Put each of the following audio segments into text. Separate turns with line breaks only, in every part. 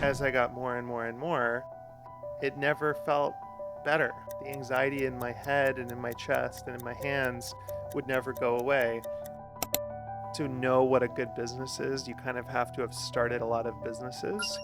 As I got more and more and more, it never felt better. The anxiety in my head and in my chest and in my hands would never go away. To know what a good business is, you kind of have to have started a lot of businesses.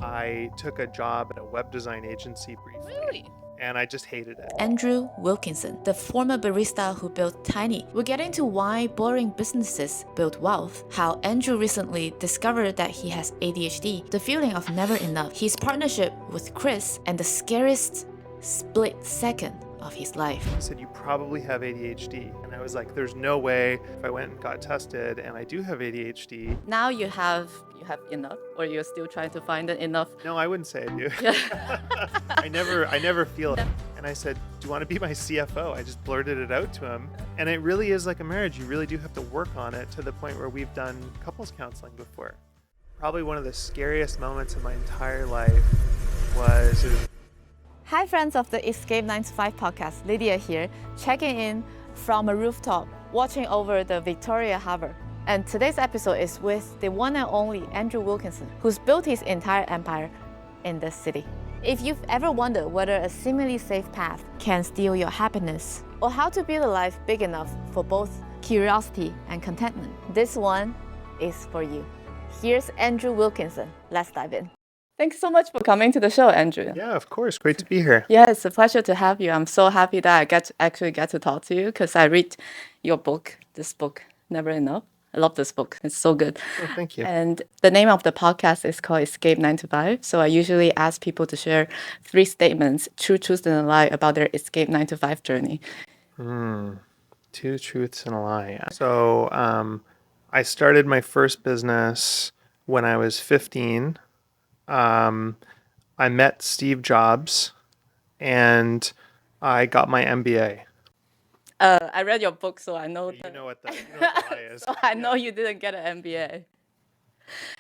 I took a job at a web design agency briefly.
Really?
And I just hated it.
Andrew Wilkinson, the former barista who built Tiny. We'll get into why boring businesses build wealth, how Andrew recently discovered that he has ADHD, the feeling of never enough, his partnership with Chris, and the scariest split second of his life.
He said, you probably have ADHD. And I was like, there's no way. If I went and got tested and I do have ADHD.
Now you have enough, or you're still trying to find enough?
No, I wouldn't say I do. I never feel it. And I said, do you want to be my CFO? I just blurted it out to him. And it really is like a marriage. You really do have to work on it to the point where we've done couples counseling before. Probably one of the scariest moments of my entire life was...
Hi friends of the Escape 9 to 5 podcast, Lydia here, checking in from a rooftop, watching over the Victoria Harbour. And today's episode is with the one and only Andrew Wilkinson, who's built his entire empire in this city. If you've ever wondered whether a seemingly safe path can steal your happiness, or how to build a life big enough for both curiosity and contentment, this one is for you. Here's Andrew Wilkinson. Let's dive in. Thanks so much for coming to the show, Andrew.
Yeah, of course. Great to be here.
Yeah, it's a pleasure to have you. I'm so happy that I actually get to talk to you because I read your book, this book, Never Enough. I love this book. It's so good.
Oh, thank you.
And the name of the podcast is called Escape 9 to 5. So I usually ask people to share 3 statements, true truths and a lie, about their Escape 9 to 5 journey.
2 truths and a lie. So I started my first business when I was 15. I met Steve Jobs and I got my MBA.
I read your book, so I know
You know what the lie is.
So I know you didn't get an MBA.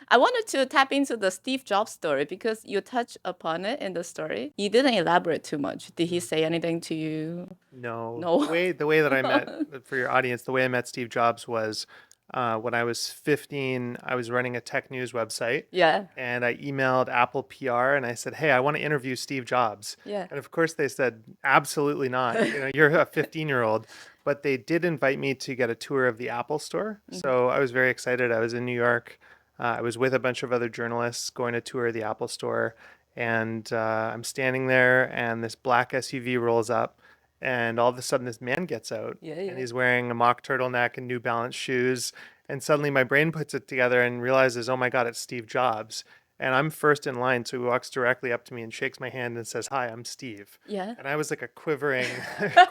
I wanted to tap into the Steve Jobs story because you touched upon it in the story. You didn't elaborate too much. Did he say anything to you?
No.
No.
The way that I met, for your audience, the way I met Steve Jobs was when I was 15, I was running a tech news website.
Yeah.
And I emailed Apple PR and I said, hey, I want to interview Steve Jobs.
Yeah.
And of course they said, absolutely not. You're a 15-year-old. But they did invite me to get a tour of the Apple store. Mm-hmm. So I was very excited. I was in New York. I was with a bunch of other journalists going to tour the Apple store. And I'm standing there and this black SUV rolls up. And all of a sudden, this man gets out, and he's wearing a mock turtleneck and New Balance shoes. And suddenly, my brain puts it together and realizes, oh my God, it's Steve Jobs. And I'm first in line, so he walks directly up to me and shakes my hand and says, "Hi, I'm Steve."
Yeah.
And I was like a quivering,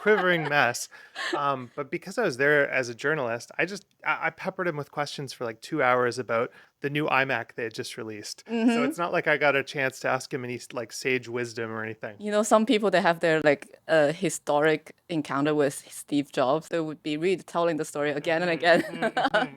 quivering mess. But because I was there as a journalist, I peppered him with questions for like 2 hours about the new iMac they had just released. Mm-hmm. So it's not like I got a chance to ask him any like sage wisdom or anything.
You know, some people they have their like historic encounter with Steve Jobs. They would be retelling the story again and again.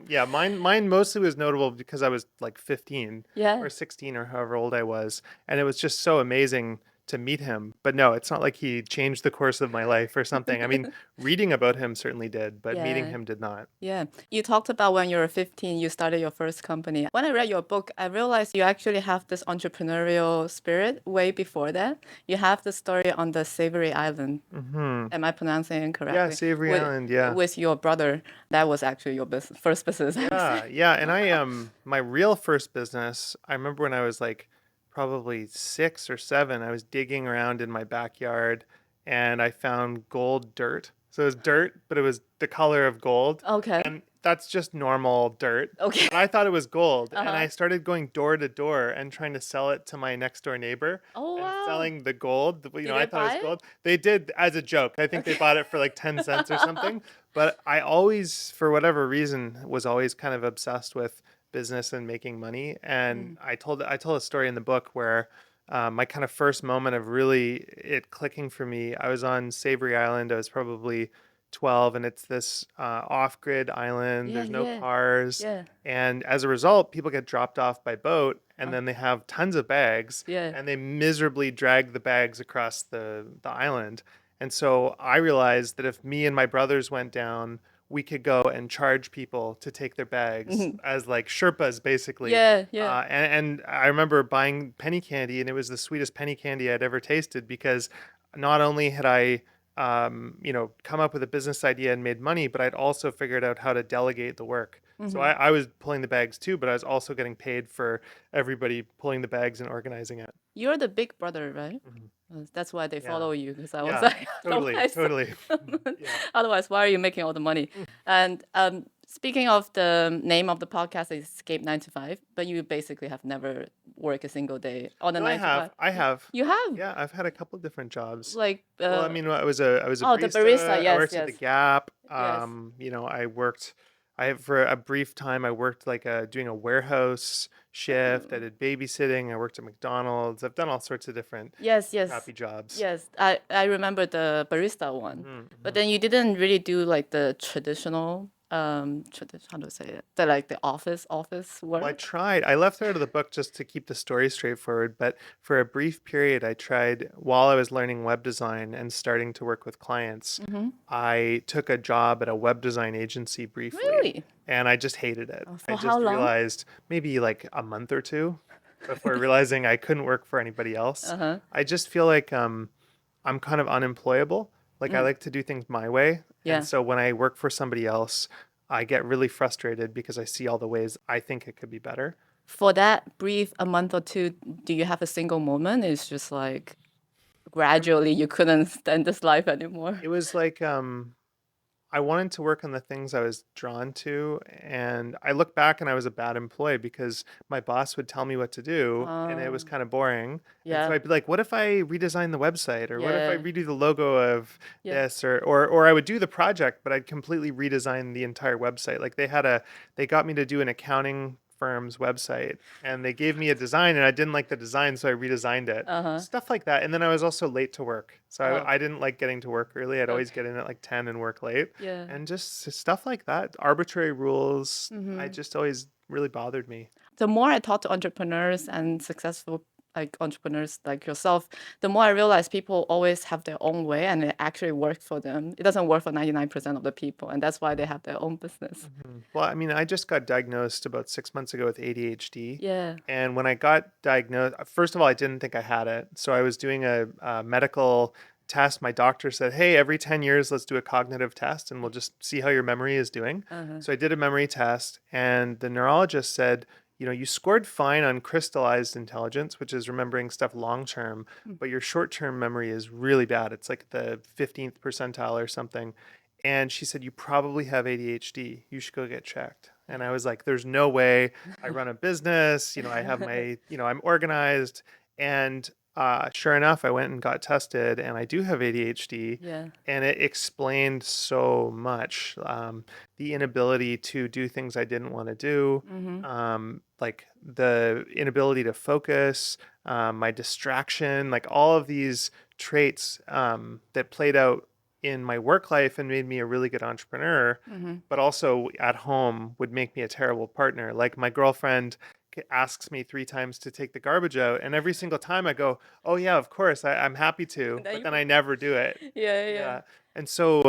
Yeah, mine mostly was notable because I was like 15
Yeah.
or 16 or however old I was, and it was just so amazing to meet him. But no, it's not like he changed the course of my life or something. I mean, reading about him certainly did, but meeting him did not.
Yeah. You talked about when you were 15, you started your first company. When I read your book, I realized you actually have this entrepreneurial spirit way before that. You have the story on the Savory Island.
Mm-hmm.
Am I pronouncing it correctly?
Yeah, Savory Island, yeah.
With your brother. That was actually your first business.
Yeah. And I my real first business, I remember when I was like probably 6 or 7, I was digging around in my backyard and I found gold dirt. So it was dirt, but it was the color of gold.
Okay.
And that's just normal dirt.
Okay.
And I thought it was gold. And I started going door to door and trying to sell it to my next door neighbor.
Oh,
and
wow.
selling the gold. I thought it was gold.
It?
They did as a joke. I think they bought it for like 10 cents or something. But I always, for whatever reason, was always kind of obsessed with business and making money. And I told a story in the book where my kind of first moment of really it clicking for me, I was on Savory Island. I was probably 12, and it's this off-grid island. There's no cars.
Yeah.
And as a result, people get dropped off by boat, and then they have tons of bags, and they miserably drag the bags across the island. And so I realized that if me and my brothers went down we could go and charge people to take their bags as like Sherpas, basically.
Yeah, yeah.
And I remember buying penny candy, and it was the sweetest penny candy I'd ever tasted because not only had I, come up with a business idea and made money, but I'd also figured out how to delegate the work. So I was pulling the bags too, but I was also getting paid for everybody pulling the bags and organizing it.
You're the big brother, right?
Mhm.
That's why they
Yeah.
follow you, because I was
Yeah.
like,
Totally.
otherwise,
Totally. Yeah.
otherwise, why are you making all the money? And speaking of the name of the podcast, is Escape 9 to 5, but you basically have never worked a single day on a
No, I
9 to
have.
5.
I have.
You have?
Yeah, I've had a couple of different jobs.
Like,
Well, I mean, I was a
oh, the barista.
barista. I
Yes,
worked at the
yes,
Gap.
yes.
I worked. For a brief time, I worked like doing a warehouse shift. I did babysitting. I worked at McDonald's. I've done all sorts of different
Yes, yes,
crappy jobs.
yes. I remember the barista one, but
Hmm.
then you didn't really do like the traditional how to say it, the like the office
Well, I
work.
tried. I left out of the book just to keep the story straightforward, but for a brief period, I tried while I was learning web design and starting to work with clients. I took a job at a web design agency briefly,
Really?
and I just hated it. I
For how
just
long?
realized maybe like a month or two before realizing I couldn't work for anybody else.
Uh-huh.
I just feel like I'm kind of unemployable. Like I like to do things my way, and
Yeah.
so when I work for somebody else, I get really frustrated because I see all the ways I think it could be better.
For that brief a month or two, do you have a single moment? It's just like gradually you couldn't stand this life anymore.
It was like I wanted to work on the things I was drawn to, and I look back and I was a bad employee because my boss would tell me what to do and it was kind of boring. And so
Yeah.
I'd be like, what if I redesign the website, or what if I
Yeah.
redo the logo of
Yeah.
this, or I would do the project but I'd completely redesign the entire website. Like they got me to do an accounting firm's website and they gave me a design and I didn't like the design, so I redesigned it.
Uh-huh.
Stuff like that. And then I was also late to work. So
Oh,
I didn't like getting to work early. I'd always
okay.
get in at like 10 and work late.
Yeah.
And just stuff like that. Arbitrary rules. I
Mm-hmm.
just always really bothered me.
The more I talk to entrepreneurs and successful like entrepreneurs like yourself, the more I realize people always have their own way and it actually works for them. It doesn't work for 99% of the people, and that's why they have their own business.
Well, I mean, I just got diagnosed about 6 months ago with ADHD.
Yeah.
And when I got diagnosed, first of all, I didn't think I had it. So I was doing a medical test. My doctor said, hey, every 10 years, let's do a cognitive test and we'll just see how your memory is doing.
Uh-huh.
So I did a memory test, and the neurologist said, you scored fine on crystallized intelligence, which is remembering stuff long term, but your short term memory is really bad. It's like the 15th percentile or something. And she said, you probably have ADHD. You should go get checked. And I was like, there's no way. I run a business, I have my, I'm organized. And sure enough, I went and got tested and I do have ADHD.
Yeah.
And it explained so much. The inability to do things I didn't want to do,
Mm-hmm.
like the inability to focus, my distraction, like all of these traits that played out in my work life and made me a really good entrepreneur,
Mm-hmm.
but also at home would make me a terrible partner. Like my girlfriend asks me 3 times to take the garbage out, and every single time I go, "Oh yeah, of course, I'm happy to,"
And then
but
you
then I never do it.
yeah, yeah.
Yeah, and so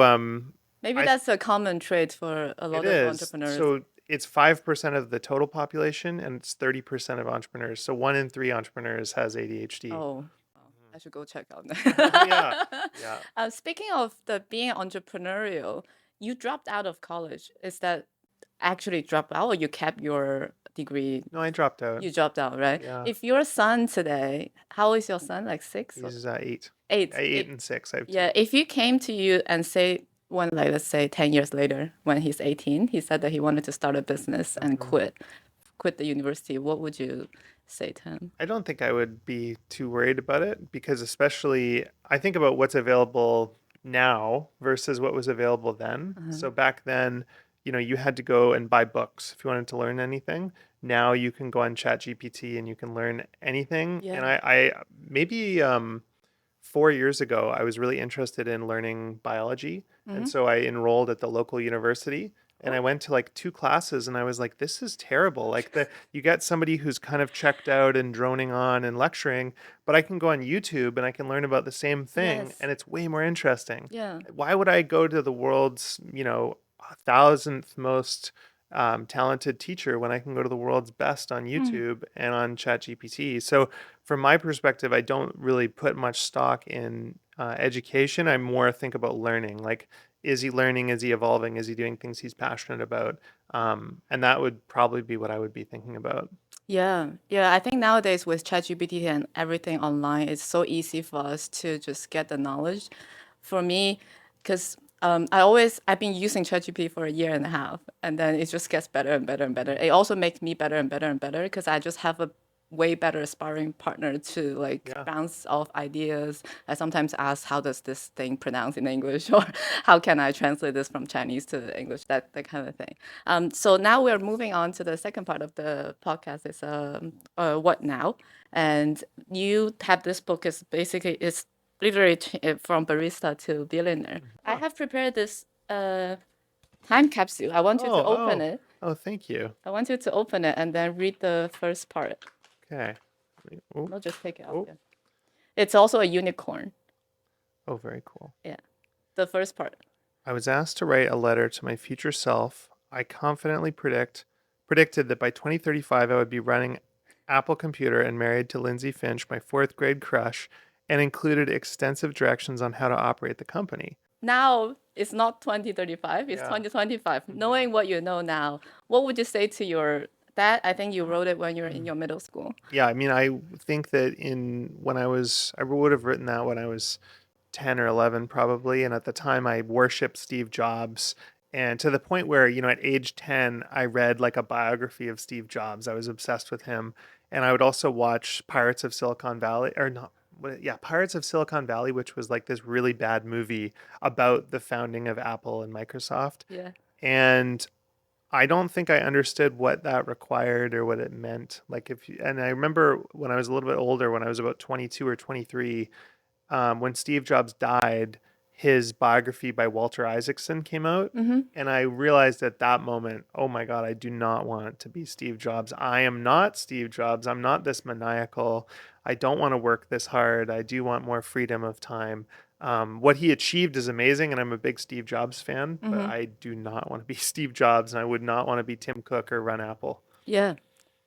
Maybe
I
that's a common trait for a
it
lot of
is.
entrepreneurs.
So it's 5% of the total population, and it's 30% of entrepreneurs. So 1 in 3 entrepreneurs has ADHD.
Oh, wow. I should go check out
Yeah,
that.
yeah.
Speaking of the being entrepreneurial, you dropped out of college. Is that actually dropped out, or you kept your degree?
No, I dropped out.
You dropped out, right?
Yeah,
If your son today, how old is your son? Like 6 or
he's 8.
8?
Eight and 6. I have 2.
Yeah, if he came to you and say, when like let's say 10 years later, when he's 18, he said that he wanted to start a business and quit the university, what would you say to him?
I don't think I would be too worried about it because, especially, I think about what's available now versus what was available then. So back then, you had to go and buy books if you wanted to learn anything. Now you can go on ChatGPT and you can learn anything. And
Yeah.
I maybe 4 years ago, I was really interested in learning biology. And so I enrolled at the local university and I went to like 2 classes and I was like, this is terrible. Like you get somebody who's kind of checked out and droning on and lecturing, but I can go on YouTube and I can learn about the same thing
Yes.
and it's way more interesting.
Yeah.
Why would I go to the world's, thousandth most talented teacher when I can go to the world's best on
Mm.
YouTube and on ChatGPT. So, from my perspective, I don't really put much stock in education. I more think about learning. Like, is he learning? Is he evolving? Is he doing things he's passionate about? And that would probably be what I would be thinking about.
Yeah, yeah. I think nowadays with ChatGPT and everything online, it's so easy for us to just get the knowledge. For me, because I've been using ChatGPT for a year and a half, and then it just gets better and better and better. It also makes me better and better and better because I just have a way better sparring partner to like
Yeah.
bounce off ideas. I sometimes ask, how does this thing pronounce in English, or how can I translate this from Chinese to English? That kind of thing. So now we're moving on to the second part of the podcast. Is what now? And you have this book is basically it's literally from barista to billionaire. I
Oh,
have prepared this time capsule. I want you to
oh,
open
oh,
it.
oh, thank you.
I want you to open it and then read the first part.
Okay. Oh,
Not just take it out.
oh,
Yeah. It's also a unicorn.
oh, very cool.
Yeah. The first part.
I was asked to write a letter to my future self. I confidently predicted that by 2035 I would be running Apple Computer and married to Lindsay Finch, my fourth grade crush, and included extensive directions on how to operate the company.
Now it's not 2035, it's
Yeah.
2025. Knowing what you know now, what would you say to your dad? I think you wrote it when you were in
Mm.
your middle school.
Yeah, I mean, I think that I would have written that when I was 10 or 11 probably, and at the time I worshiped Steve Jobs, and to the point where, at age 10 I read like a biography of Steve Jobs. I was obsessed with him, and I would also watch Pirates of Silicon Valley, or not yeah, Pirates of Silicon Valley, which was like this really bad movie about the founding of Apple and Microsoft.
Yeah.
And I don't think I understood what that required or what it meant. Like and I remember when I was a little bit older, when I was about 22 or 23, when Steve Jobs died, his biography by Walter Isaacson came out.
Mm-hmm.
And I realized at that moment, oh my God, I do not want to be Steve Jobs. I am not Steve Jobs. I'm not this maniacal. I don't want to work this hard. I do want more freedom of time. What he achieved is amazing, and I'm a big Steve Jobs fan, but
Mm-hmm.
I do not want to be Steve Jobs, and I would not want to be Tim Cook or run Apple.
Yeah.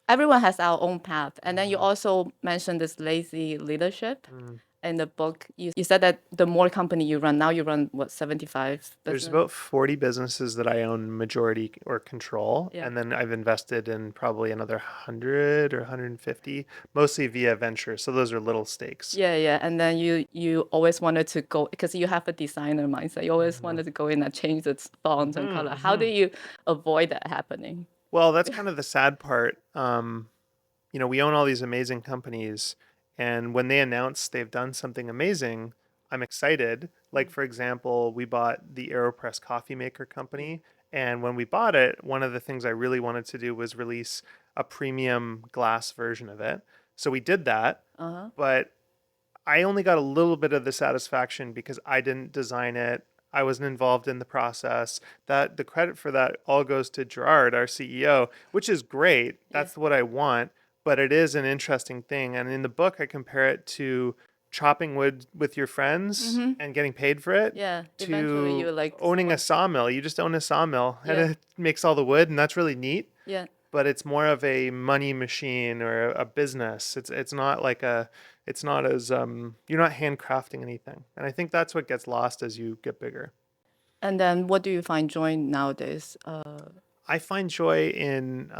Everyone has our own path. And then you
Mhm.
also mentioned this lazy leadership
Mm.
in the book. You said that the more company you run, now you run what, 75
There's
business?
about 40 businesses that I own majority or control,
Yeah.
and then I've invested in probably another 100 or 150, mostly via venture. So those are little stakes.
Yeah, yeah. And then you always wanted to go because you have a designer mindset. You always
Hmm.
wanted to go in and change the font and color. How do you avoid that happening?
Well, that's kind of the sad part. We own all these amazing companies, and when they announce they've done something amazing, I'm excited. Like, for example, we bought the AeroPress coffee maker company, and when we bought it, one of the things I really wanted to do was release a premium glass version of it. So we did that,
Uh-huh.
but I only got a little bit of the satisfaction because I didn't design it. I wasn't involved in the process. That the credit for that all goes to Gerard, our CEO, which is great.
Yeah.
That's what I want, but it is an interesting thing. And in the book, I compare it to chopping wood with your friends
Mm-hmm.
and getting paid for it
Yeah. Eventually you
to
like
owning a
someone.
sawmill. You just own a sawmill and
Yeah.
it makes all the wood, and that's really neat,
Yeah.
but it's more of a money machine or a business. It's not like it's not as you're not handcrafting anything. And I think that's what gets lost as you get bigger.
And then what do you find joy nowadays?
I find joy in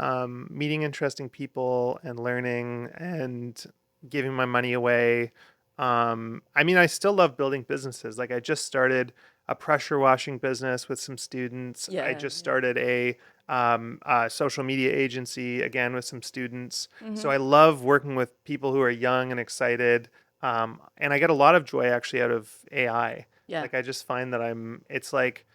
meeting interesting people and learning and giving my money away. I mean, I still love building businesses. Like I just started a pressure washing business with some students. I
Yeah.
just
Yeah.
started a social media agency again with some students.
Mm-hmm.
So I love working with people who are young and excited. And I get a lot of joy actually out of AI.
Yeah.
Like I just find that it's like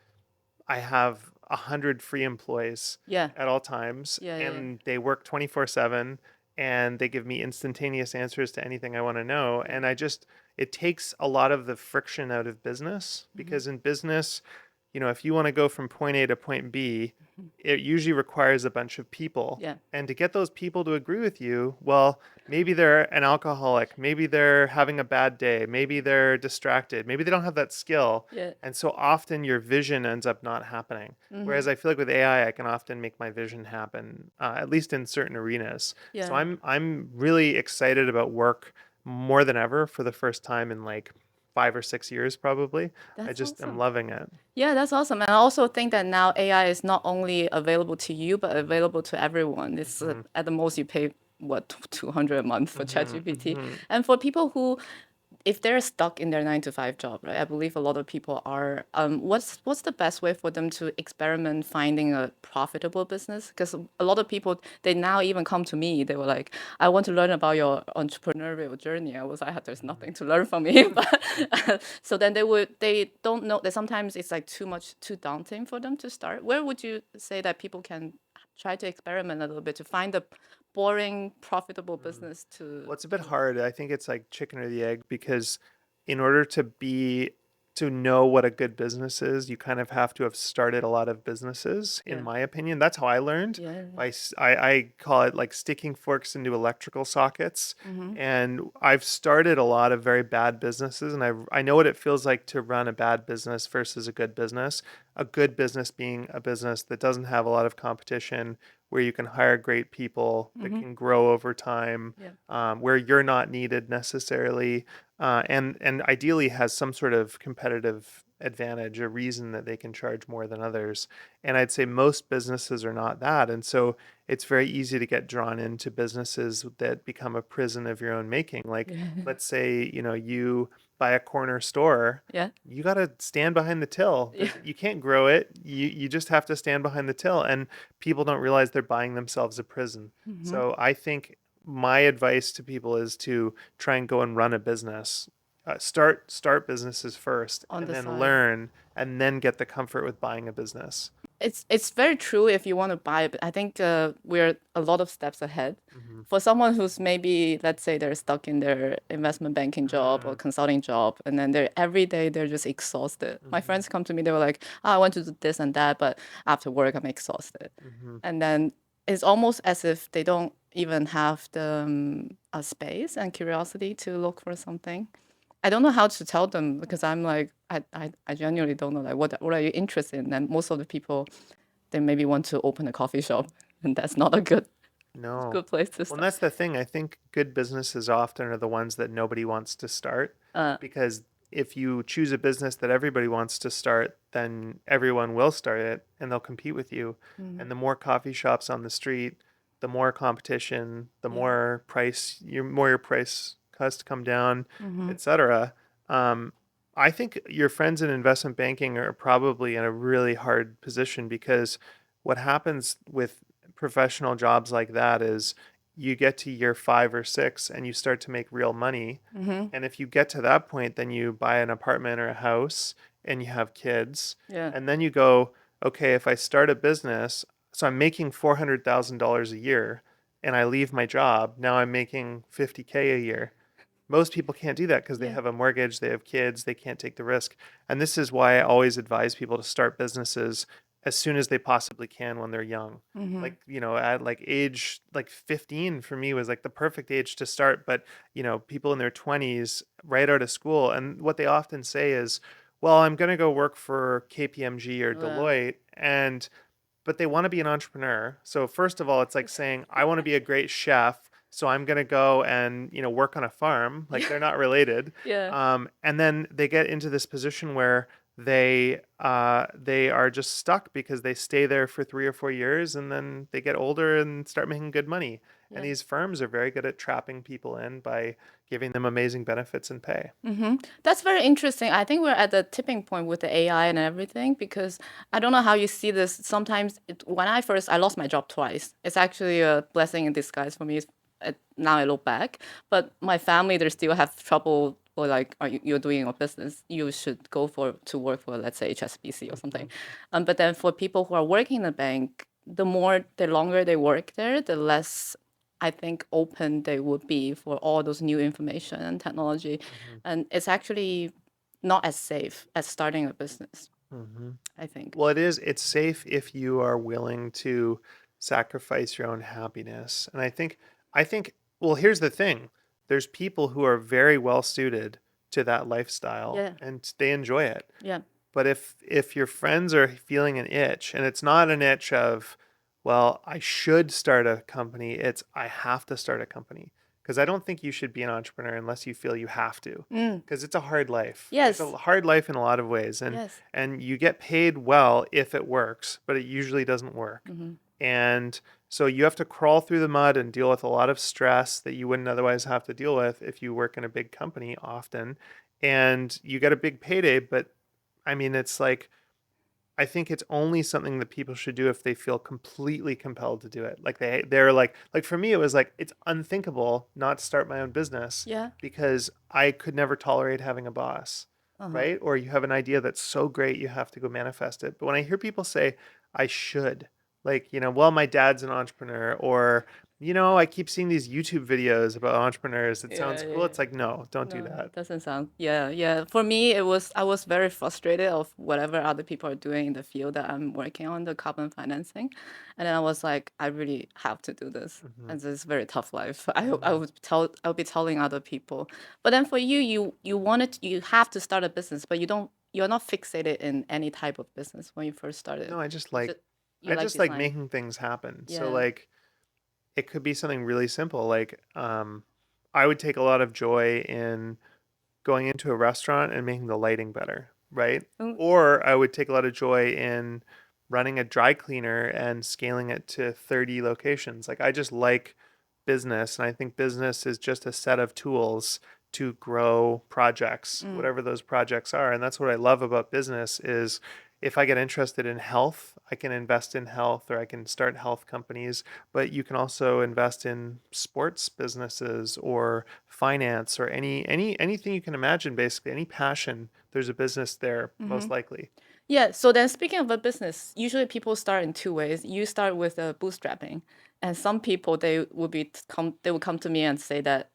I have 100 free employees
Yeah.
at all times,
Yeah. Yeah.
and they work 24/7, and they give me instantaneous answers to anything I want to know.
Yeah.
And it takes a lot of the friction out of business
Mm-hmm.
because in business, if you want to go from point A to point B, it usually requires a bunch of people.
Yeah.
And to get those people to agree with you, well, maybe they're an alcoholic, maybe they're having a bad day, maybe they're distracted, maybe they don't have that skill.
Yeah.
And so often your vision ends up not happening. Whereas I feel like with AI, I can often make my vision happen, at least in certain arenas. So
Yeah.
I'm really excited about work more than ever for the first time in like 5 or 6 years, probably. I
That's
just am
awesome.
loving it.
Yeah, that's awesome. And I also think that now AI is not only available to you, but available to everyone. It's
Hmm.
at the most you pay what 200 a month for
Hmm.
ChatGPT.
Hmm.
And for people who, if they're stuck in their 9 to 5 job, right? I believe a lot of people are. What's the best way for them to experiment finding a profitable business? Because a lot of people, they now even come to me. They were like, "I want to learn about your entrepreneurial journey." I was like, "There's nothing to learn from me." But so then they don't know that sometimes it's like too daunting for them to start. Where would you say that people can try to experiment a little bit to find a boring, profitable business
Well, it's a bit hard. I think it's like chicken or the egg because in order to know what a good business is, you kind of have to have started a lot of businesses, in
Yeah.
my opinion. That's how I learned.
Yeah.
I call it like sticking forks into electrical sockets.
Mm-hmm.
And I've started a lot of very bad businesses, and I know what it feels like to run a bad business versus a good business. A good business being a business that doesn't have a lot of competition, where you can hire great people that
Mm-hmm.
can grow over time,
Yeah.
where you're not needed necessarily, and ideally has some sort of competitive advantage, a reason that they can charge more than others. And I'd say most businesses are not that, and so it's very easy to get drawn into businesses that become a prison of your own making. Like,
Yeah.
let's say you buy a corner store.
Yeah.
You got to stand behind the till.
Yeah.
You can't grow it. You just have to stand behind the till, and people don't realize they're buying themselves a prison.
Mm-hmm.
So I think my advice to people is to try and go and run a business. Start businesses first,
On
and
the
then
side.
learn, and then get the comfort with buying a business.
It's very true if you want to buy it, but I think we're a lot of steps ahead.
Hmm.
For someone who's maybe, let's say they're stuck in their investment banking job or
Hmm.
consulting job, and then they're every day they're just exhausted. My
Hmm.
friends come to me, they were like, oh, I want to do this and that, but after work I'm exhausted.
Hmm.
And then it's almost as if they don't even have the space and curiosity to look for something. I don't know how to tell them because I'm like I genuinely don't know like what are you interested in? And most of the people they maybe want to open a coffee shop, and that's not a
No.
good place to
Well, and
start.
that's the thing. I think good businesses often are the ones that nobody wants to start,
Uh,
because if you choose a business that everybody wants to start, then everyone will start it and they'll compete with you.
mm,
And the more coffee shops on the street, the more competition, the
yeah.
more your price has to come down,
Mm-hmm.
etc. Um, I think your friends in investment banking are probably in a really hard position, because what happens with professional jobs like that is you get to year 5 or 6 and you start to make real money.
Mm-hmm.
And if you get to that point, then you buy an apartment or a house and you have kids.
Yeah.
And then you go, okay, if I start a business, so I'm making $400,000 a year and I leave my job, now I'm making 50K a year. Most people can't do that because they
Yeah.
have a mortgage, they have kids, they can't take the risk. And this is why I always advise people to start businesses as soon as they possibly can when they're young.
Mm-hmm.
Like, at like age like 15 for me was like the perfect age to start, but people in their 20s right out of school, and what they often say is, "Well, I'm going to go work for KPMG or Deloitte," and but they want to be an entrepreneur. So first of all, it's like saying, I want to be a great chef, so I'm going to go and work on a farm. Like,
Yeah.
they're not related.
Yeah.
And then they get into this position where they are just stuck because they stay there for 3 or 4 years, and then they get older and start making good money. And
Yeah.
these firms are very good at trapping people in by giving them amazing benefits and pay.
Mm-hmm. That's very interesting. I think we're at the tipping point with the AI and everything because I don't know how you see this. Sometimes when I lost my job twice. It's actually a blessing in disguise for me. Now I look back, but my family they still have trouble. Or like, you're doing your business, you should go to work for let's say HSBC or something.
Mhm.
But then for people who are working in the bank, the longer they work there, the less I think open they would be for all those new information and technology.
Mhm.
And it's actually not as safe as starting a business.
Hmm.
I think.
Well, it's safe if you are willing to sacrifice your own happiness. And I think, well, here's the thing. There's people who are very well suited to that lifestyle
Yeah,
and they enjoy it.
yeah.
But if your friends are feeling an itch, and it's not an itch of, well, I should start a company, it's I have to start a company. Because I don't think you should be an entrepreneur unless you feel you have to.
Mm.
Because it's a hard life. It's a
Yes,
hard life in a lot of ways,
yes.
and you get paid well if it works, but it usually doesn't work.
Hmm.
And so you have to crawl through the mud and deal with a lot of stress that you wouldn't otherwise have to deal with if you work in a big company often. And you get a big payday, but I mean, it's like, I think it's only something that people should do if they feel completely compelled to do it. Like they're like for me, it was like it's unthinkable not to start my own business
Yeah.
because I could never tolerate having a boss,
Uh-huh.
right? Or you have an idea that's so great you have to go manifest it. But when I hear people say I should, like, well, my dad's an entrepreneur, or I keep seeing these YouTube videos about entrepreneurs. It
Yeah,
sounds
yeah,
cool.
yeah.
It's like, no, don't do
No,
that.
it doesn't sound. Yeah, yeah. For me, it was I was very frustrated of whatever other people are doing in the field that I'm working on, the carbon financing, and then I was like, I really have to do this,
Hmm.
and this is a very tough life. I
Hmm.
would tell I would be telling other people, but then for you, you have to start a business, but you're not fixated in any type of business when you first started.
No, I just
You
like
just you
I
like
just like
design.
making things happen. So
Yeah.
like it could be something really simple. Like I would take a lot of joy in going into a restaurant and making the lighting better, right?
Mm,
Or I would take a lot of joy in running a dry cleaner and scaling it to 30 locations. Like I just like business, and I think business is just a set of tools to grow projects,
mm,
whatever those projects are. And that's what I love about business is if I get interested in health, I can invest in health or I can start health companies, but you can also invest in sports businesses or finance or anything you can imagine, basically any passion, there's a business there
mm-hmm.
most likely.
Yeah, so then speaking of a business, usually people start in two ways. You start with bootstrapping, and some people they will come to me and say that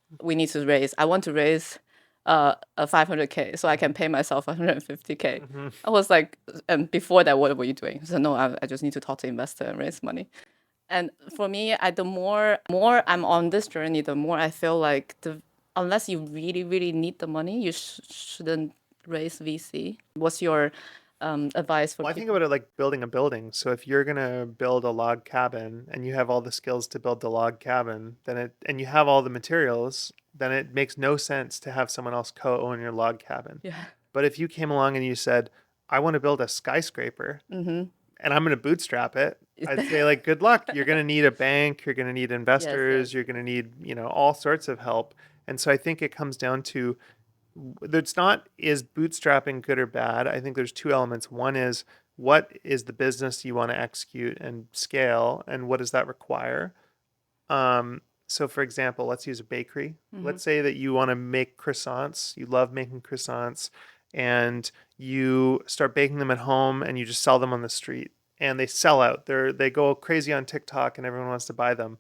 I want to raise a 500K so I can pay myself 150K.
Hmm.
I was like, and before that, what were you doing? So no, I just need to talk to investor and raise money. And for me, the more I'm on this journey, the more I feel like unless you really, really need the money, you shouldn't raise VC. What's your advice for
Well, I think
people?
about it like building a building. So if you're gonna build a log cabin and you have all the skills to build the log cabin, and you have all the materials, then it makes no sense to have someone else co-own your log cabin.
Yeah.
But if you came along and you said, I want to build a skyscraper
Mm-hmm.
and I'm gonna bootstrap it, I'd say like good luck. You're gonna need a bank, you're gonna need
Yes, yes.
investors, you're gonna need, all sorts of help. And so I think it comes down to it's not is bootstrapping good or bad. I think there's two elements. One is what is the business you want to execute and scale, and what does that require? So, for example, let's use a bakery.
Mm-hmm.
Let's say that you want to make croissants. You love making croissants, and you start baking them at home, and you just sell them on the street, and they sell out. They go crazy on TikTok, and everyone wants to buy them.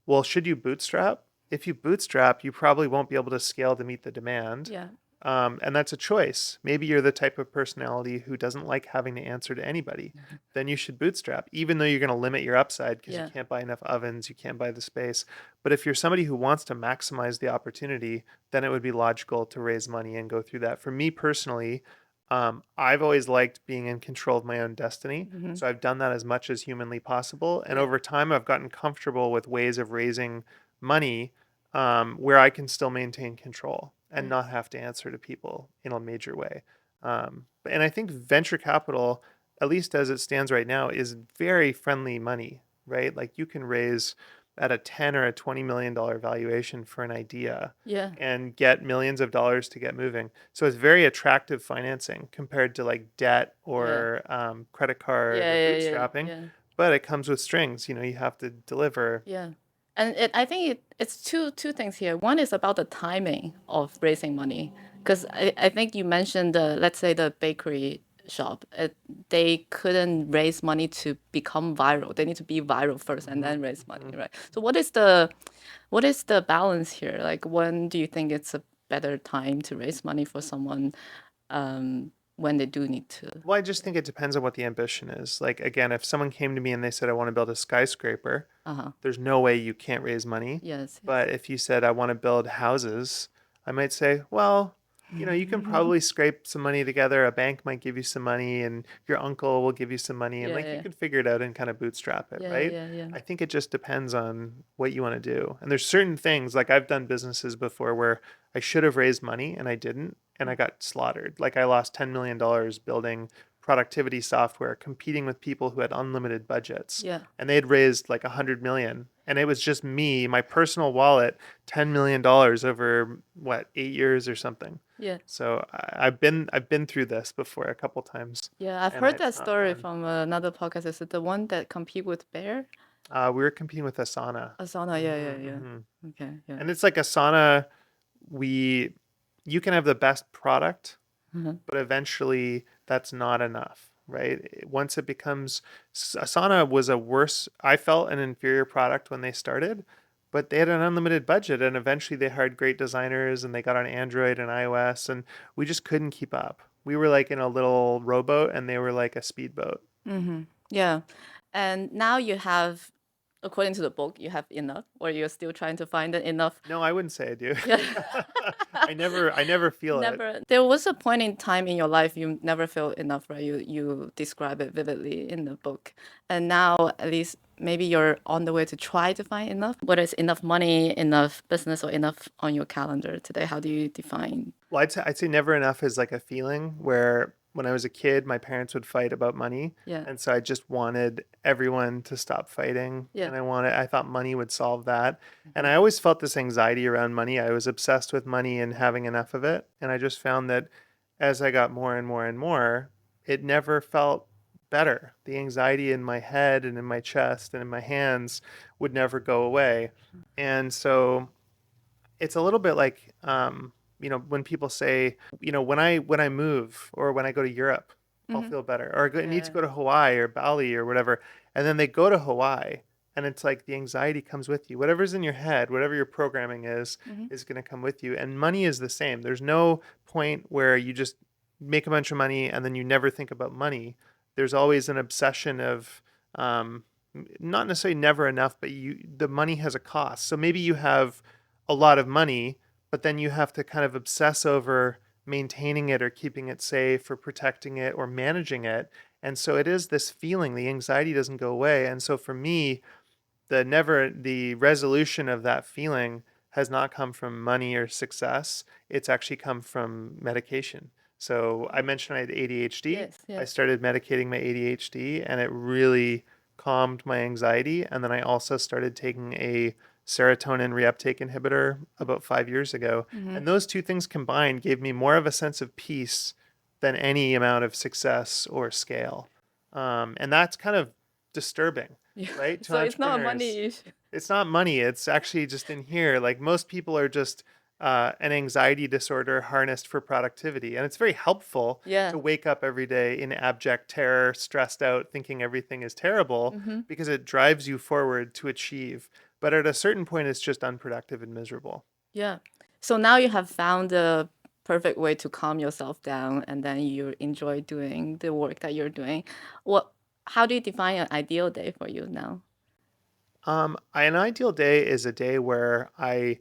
Well, should you bootstrap? If you bootstrap, you probably won't be able to scale to meet the demand.
Yeah.
And that's a choice. Maybe you're the type of personality who doesn't like having to answer to anybody. Then you should bootstrap, even though you're going to limit your upside because you
Yeah.
can't buy enough ovens, you can't buy the space. But if you're somebody who wants to maximize the opportunity, then it would be logical to raise money and go through that. For me personally, I've always liked being in control of my own destiny.
Mm-hmm.
So I've done that as much as humanly possible. And
Yeah.
over time, I've gotten comfortable with ways of raising money where I can still maintain control and
Yeah.
not have to answer to people in a major way. And I think venture capital, at least as it stands right now, is very friendly money, right? Like you can raise at a 10 or a $20 million valuation for an idea
Yeah.
and get millions of dollars to get moving. So it's very attractive financing compared to like debt
Yeah.
or credit card
Yeah.
or
Yeah. Yeah.
bootstrapping.
Yeah.
But it comes with strings. You have to deliver.
Yeah. And I think it's two things here. One is about the timing of raising money. Because I think you mentioned let's say the bakery shop, they couldn't raise money to become viral. They need to be viral first and
Hmm.
then raise money,
Hmm.
right? So what is the balance here? Like when do you think it's a better time to raise money for someone? when they do need to.
Well, I just think it depends on what the ambition is. Like, again, if someone came to me and they said, I want to build a skyscraper,
Uh-huh.
there's no way you can't raise money.
Yes, yes.
But if you said, I want to build houses, I might say, well, you can probably scrape some money together. A bank might give you some money, and your uncle will give you some money, and
Yeah,
like you
yeah.
can figure it out and kind of bootstrap it,
Yeah,
right?
yeah, yeah.
I think it just depends on what you want to do. And there's certain things, like I've done businesses before where I should have raised money and I didn't, and I got slaughtered. Like I lost $10 million building productivity software, competing with people who had unlimited budgets,
Yeah.
and they had raised like 100 million, and it was just me, my personal wallet, $10 million over what, 8 years or something.
Yeah.
So I've been through this before a couple times,
Yeah, I've
and
heard that
it's not
story
fun.
from another podcast. Is it the one that compete with Bear?
We were competing with Asana.
Asana, yeah, yeah,
Hmm,
yeah.
hmm.
Okay, yeah.
And it's like Asana, we you can have the best product,
Uh-huh.
but eventually that's not enough, right? Once it becomes Asana was a worse, I felt an inferior product when they started, but they had an unlimited budget and eventually they hired great designers and they got on Android and iOS and we just couldn't keep up. We were like in a little rowboat and they were like a speedboat.
Mm-hmm. Yeah. And now you have, according to the book, you have enough, or you're still trying to find it enough.
No, I wouldn't say I do.
Yeah.
I never feel it.
Never. There was a point in time in your life you never felt enough, right? You describe it vividly in the book. And now at least maybe you're on the way to try to find enough, whether it's enough money, enough business, or enough on your calendar today. How do you define?
Well, I'd say never enough is like a feeling where when I was a kid, my parents would fight about money.
Yeah.
And so I just wanted everyone to stop fighting.
Yeah.
And I thought money would solve that. And I always felt this anxiety around money. I was obsessed with money and having enough of it. And I just found that as I got more and more and more, it never felt better. The anxiety in my head and in my chest and in my hands would never go away. And so it's a little bit like when people say, when I move or when I go to Europe, I'll
Mm-hmm.
feel better, or I need to
Yeah.
go to Hawaii or Bali or whatever, and then they go to Hawaii, and it's like the anxiety comes with you. Whatever's in your head, whatever your programming
Mm-hmm.
is going to come with you. And money is the same. There's no point where you just make a bunch of money and then you never think about money. There's always an obsession of not necessarily never enough, but the money has a cost. So maybe you have a lot of money, but then you have to kind of obsess over maintaining it or keeping it safe or protecting it or managing it. And so it is this feeling, the anxiety doesn't go away. And so for me, the resolution of that feeling has not come from money or success. It's actually come from medication. So I mentioned I had ADHD.
Yes.
I
Yes.
started medicating my ADHD and it really calmed my anxiety. And then I also started taking a serotonin reuptake inhibitor about 5 years ago.
Mm-hmm.
And those two things combined gave me more of a sense of peace than any amount of success or scale. And that's kind of disturbing,
Yeah.
right? To
So it's not a
entrepreneurs.
money issue.
It's not money. It's actually just in here. Like most people are just an anxiety disorder harnessed for productivity. And it's very helpful
Yeah.
to wake up every day in abject terror, stressed out, thinking everything is terrible
Mm-hmm.
because it drives you forward to achieve. But at a certain point, it's just unproductive and miserable.
Yeah. So now you have found the perfect way to calm yourself down and then you enjoy doing the work that you're doing. How do you define an ideal day for you now?
An ideal day is a day where I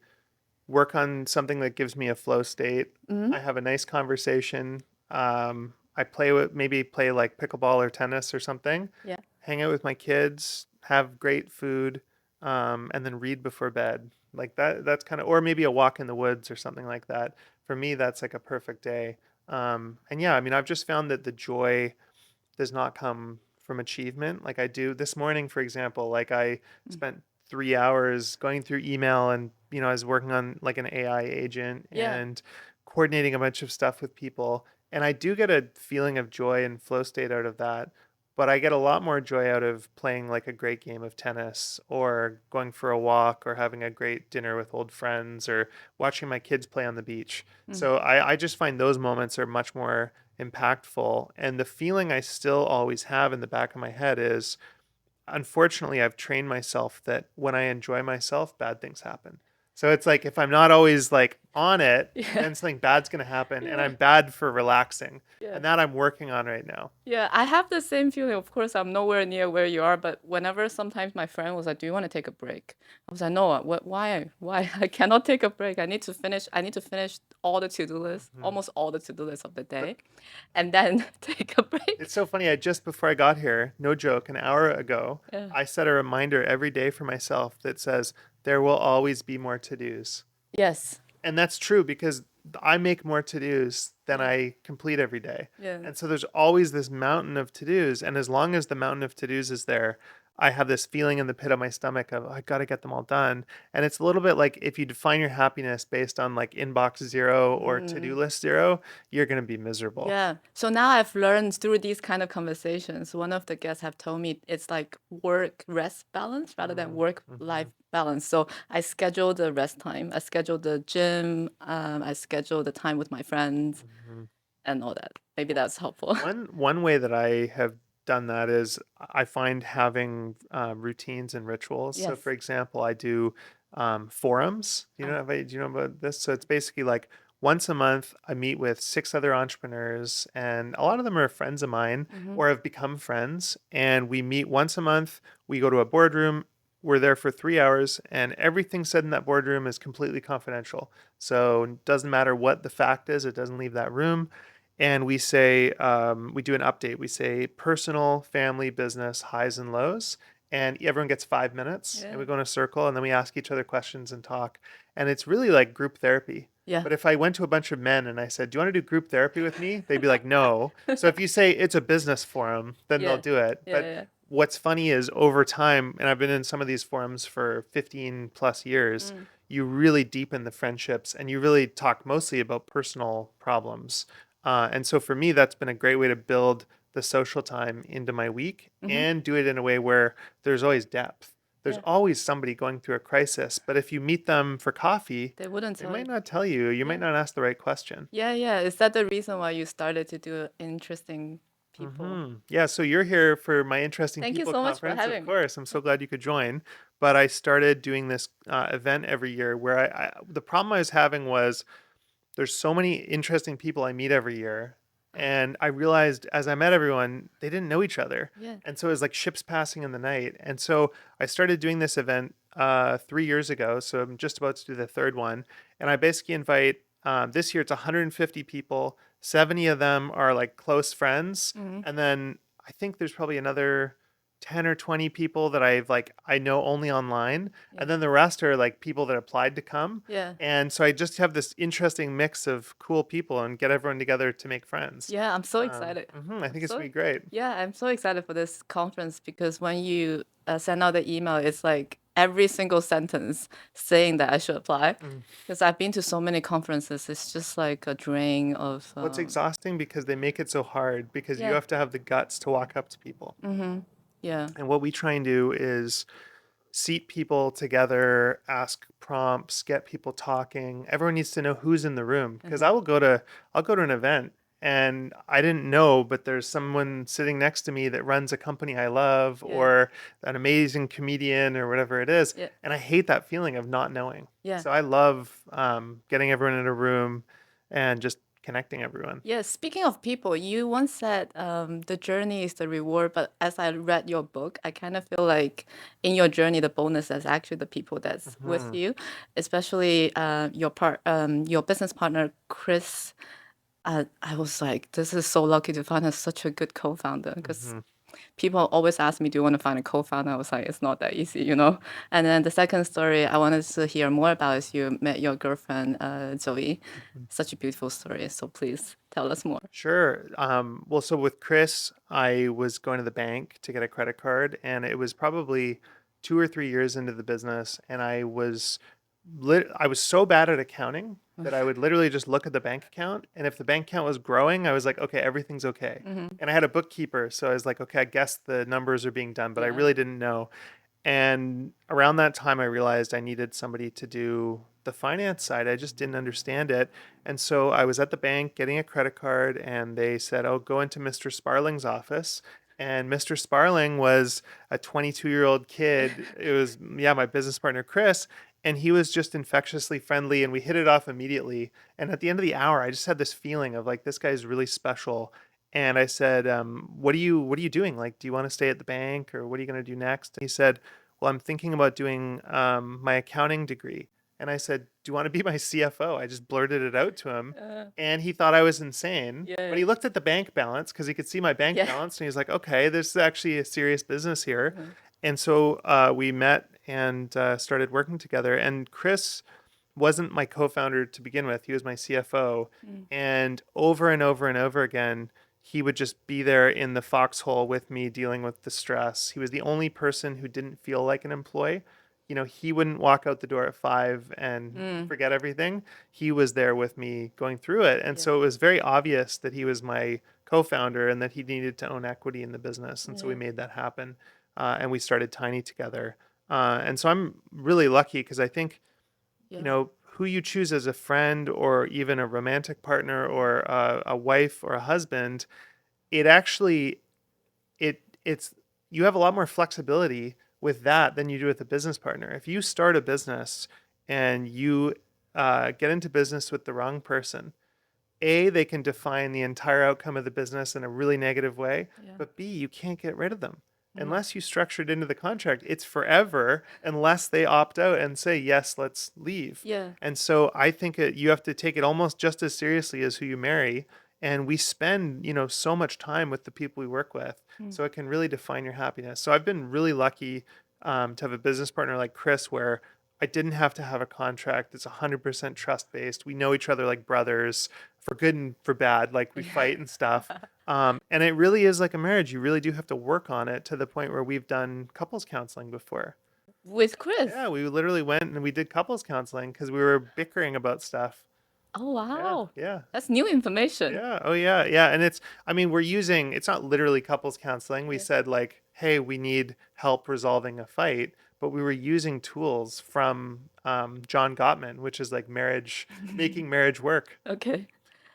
work on something that gives me a flow state.
Mm-hmm.
I have a nice conversation. I maybe play like pickleball or tennis or something.
Yeah.
Hang out with my kids, have great food, and then read before bed. Like that. That's kind of, or maybe a walk in the woods or something like that. For me, that's like a perfect day. And yeah, I mean, I've just found that the joy does not come from achievement. Like I do this morning, for example, like I spent 3 hours going through email and, I was working on like an AI agent
Yeah.
and coordinating a bunch of stuff with people. And I do get a feeling of joy and flow state out of that. But I get a lot more joy out of playing like a great game of tennis or going for a walk or having a great dinner with old friends or watching my kids play on the beach.
Mm-hmm.
So I just find those moments are much more impactful. And the feeling I still always have in the back of my head is, unfortunately, I've trained myself that when I enjoy myself, bad things happen. So it's like if I'm not always like on it,
Yeah.
then something bad's going to happen. And
Yeah.
I'm bad for relaxing.
Yeah.
And that I'm working on right now.
Yeah, I have the same feeling. Of course, I'm nowhere near where you are, but whenever sometimes my friend was like, "Do you want to take a break?" I was like, "No, what? Why? Why? I cannot take a break. I need to finish. I need to finish all the to-do lists,
Mhm.
almost all the to-do lists of the
But
day, and then take a break."
it's so funny. Just before I got here, no joke, an hour ago,
Yeah.
I set a reminder every day for myself that says, there will always be more to dos.
Yes.
And that's true because I make more to dos than
Yeah.
I complete every day.
Yeah.
And so there's always this mountain of to dos. And as long as the mountain of to dos is there, I have this feeling in the pit of my stomach of, I got to get them all done. And it's a little bit like if you define your happiness based on like inbox zero or to do
Mm.
list zero, you're going to be miserable.
Yeah. So now I've learned through these kind of conversations, one of the guests have told me it's like work rest balance rather than work life
Mm-hmm.
balance. So I schedule the rest time, I schedule the gym, I schedule the time with my friends
Mm-hmm.
and all that. Maybe that's helpful.
One way that I have done that is I find having routines and rituals. So, for
Yes.
example, I do forums.
Oh.
Do you know about this? So it's basically like once a month I meet with six other entrepreneurs, and a lot of them are friends of mine
Mm-hmm.
or have become friends. And we meet once a month. We go to a boardroom. We're there for 3 hours, and everything said in that boardroom is completely confidential. So it doesn't matter what the fact is; it doesn't leave that room. And we say we do an update. We say personal, family, business, highs and lows, and everyone gets 5 minutes, and
Yeah.
we go in a circle, and then we ask each other questions and talk. And it's really like group therapy.
Yeah.
But if I went to a bunch of men and I said, "Do you want to do group therapy with me?" They'd be like, "No." So if you say it's a business forum, then they'll
Yeah.
do it.
Yeah.
But
Yeah.
what's funny is over time, and I've been in some of these forums for 15 plus years,
Mm.
you really deepen the friendships and you really talk mostly about personal problems. And so for me, that's been a great way to build the social time into my week
Mm-hmm.
and do it in a way where there's always depth. There's
Yeah.
always somebody going through a crisis, but if you meet them for coffee,
They wouldn't
they
tell
might
you.
not tell you. You might
Yeah.
not ask the right question.
Yeah. Yeah. Is that the reason why you started to do interesting people?
Yeah, so you're here for my Interesting
Thank you
People
so much for
conference, of
having me.
course. I'm so glad you could join. But I started doing this event every year where the problem I was having was there's so many interesting people I meet every year.
Oh.
And I realized as I met everyone, they didn't know each other.
Yeah.
And so it was like ships passing in the night. And so I started doing this event 3 years ago. So I'm just about to do the third one. And I basically invite, this year it's 150 people. 70 of them are like close friends.
Mm-hmm.
And then I think there's probably another 10 or 20 people that I know only online.
Yeah.
And then the rest are like people that applied to come.
Yeah.
And so I just have this interesting mix of cool people and get everyone together to make friends.
Yeah, I'm so excited.
I
I'm
think it's gonna
so
be great.
yeah, I'm so excited for this conference because when you send out the email, it's like every single sentence saying that I should apply.
Mm.
Because I've been to so many conferences, it's just like a drain of
Well, it's exhausting because they make it so hard because you
yeah.
have to have the guts to walk up to people.
Mm-hmm. Yeah.
And what we try and do is seat people together, ask prompts, get people talking. Everyone needs to know who's in the room because
Mm-hmm.
I'll go to an event and I didn't know, but there's someone sitting next to me that runs a company I love
Yeah.
or an amazing comedian or whatever it is.
Yeah.
And I hate that feeling of not knowing.
Yeah.
So I love getting everyone in a room and just connecting everyone.
Yeah, speaking of people, you once said the journey is the reward, but as I read your book, I kind of feel like in your journey, the bonus is actually the people that's with
Hmm.
you, especially your business partner, Chris. I was like, this is so lucky to find such a good co-founder because
Hmm.
people always ask me, do you want to find a co-founder? I was like, it's not that easy, you know? And then the second story I wanted to hear more about is you met your girlfriend, Zoe. Such a beautiful story. So please tell us more.
Sure. Well, so with Chris, I was going to the bank to get a credit card, and it was probably 2 or 3 years into the business, and I was so bad at accounting that I would literally just look at the bank account, and if the bank account was growing, I was like, okay, everything's okay.
Hmm.
And I had a bookkeeper, so I was like, okay, I guess the numbers are being done, but I
Yeah.
really didn't know. And around that time, I realized I needed somebody to do the finance side. I just didn't understand it. And so I was at the bank getting a credit card, and they said, oh, go into Mr. Sparling's office. And Mr. Sparling was a 22-year-old kid. It was, yeah, my business partner, Chris. and he was just infectiously friendly, and we hit it off immediately. And at the end of the hour, I just had this feeling of like, this guy's really special. And I said, what are you doing? Like, do you want to stay at the bank, or what are you going to do next? And he said, well, I'm thinking about doing my accounting degree. And I said, do you want to be my CFO? I just blurted it out to him, and he thought I was insane. But
Yeah.
he looked at the bank balance because he could see my bank
Yeah.
balance, and he was like, okay, this is actually a serious business here.
Mhm.
And so we met and started working together. And Chris wasn't my co-founder to begin with. He was my CFO.
Mm.
And over and over and over again, he would just be there in the foxhole with me dealing with the stress. He was the only person who didn't feel like an employee. He wouldn't walk out the door at 5 and
Mm.
forget everything. He was there with me going through it. And
Yeah.
so it was very obvious that he was my co-founder and that he needed to own equity in the business. And so we
Yeah.
made that happen. And we started Tiny together. And so I'm really lucky because I think,
Yeah.
who you choose as a friend or even a romantic partner or a wife or a husband, it actually it's you have a lot more flexibility with that than you do with a business partner. If you start a business and you get into business with the wrong person, A, they can define the entire outcome of the business in a really negative way,
Yeah.
but B, you can't get rid of them.
Mm.
Unless you structure it into the contract, it's forever unless they opt out and say, yes, let's leave.
Yeah.
And so I think you have to take it almost just as seriously as who you marry. And we spend, so much time with the people we work with.
Mm.
So it can really define your happiness. So I've been really lucky to have a business partner like Chris where I didn't have to have a contract. It's 100% trust based. We know each other like brothers for good and for bad. Like we fight and stuff. And it really is like a marriage. You really do have to work on it to the point where we've done couples counseling before.
With Chris.
Yeah, we literally went and we did couples counseling because we were bickering about stuff.
Oh
Yeah,
wow.
yeah.
That's new information.
Yeah. Oh, yeah. Yeah. And it's not literally couples counseling. We
Yeah.
said, like, hey, we need help resolving a fight. But we were using tools from John Gottman, which is like marriage, making marriage work.
Okay.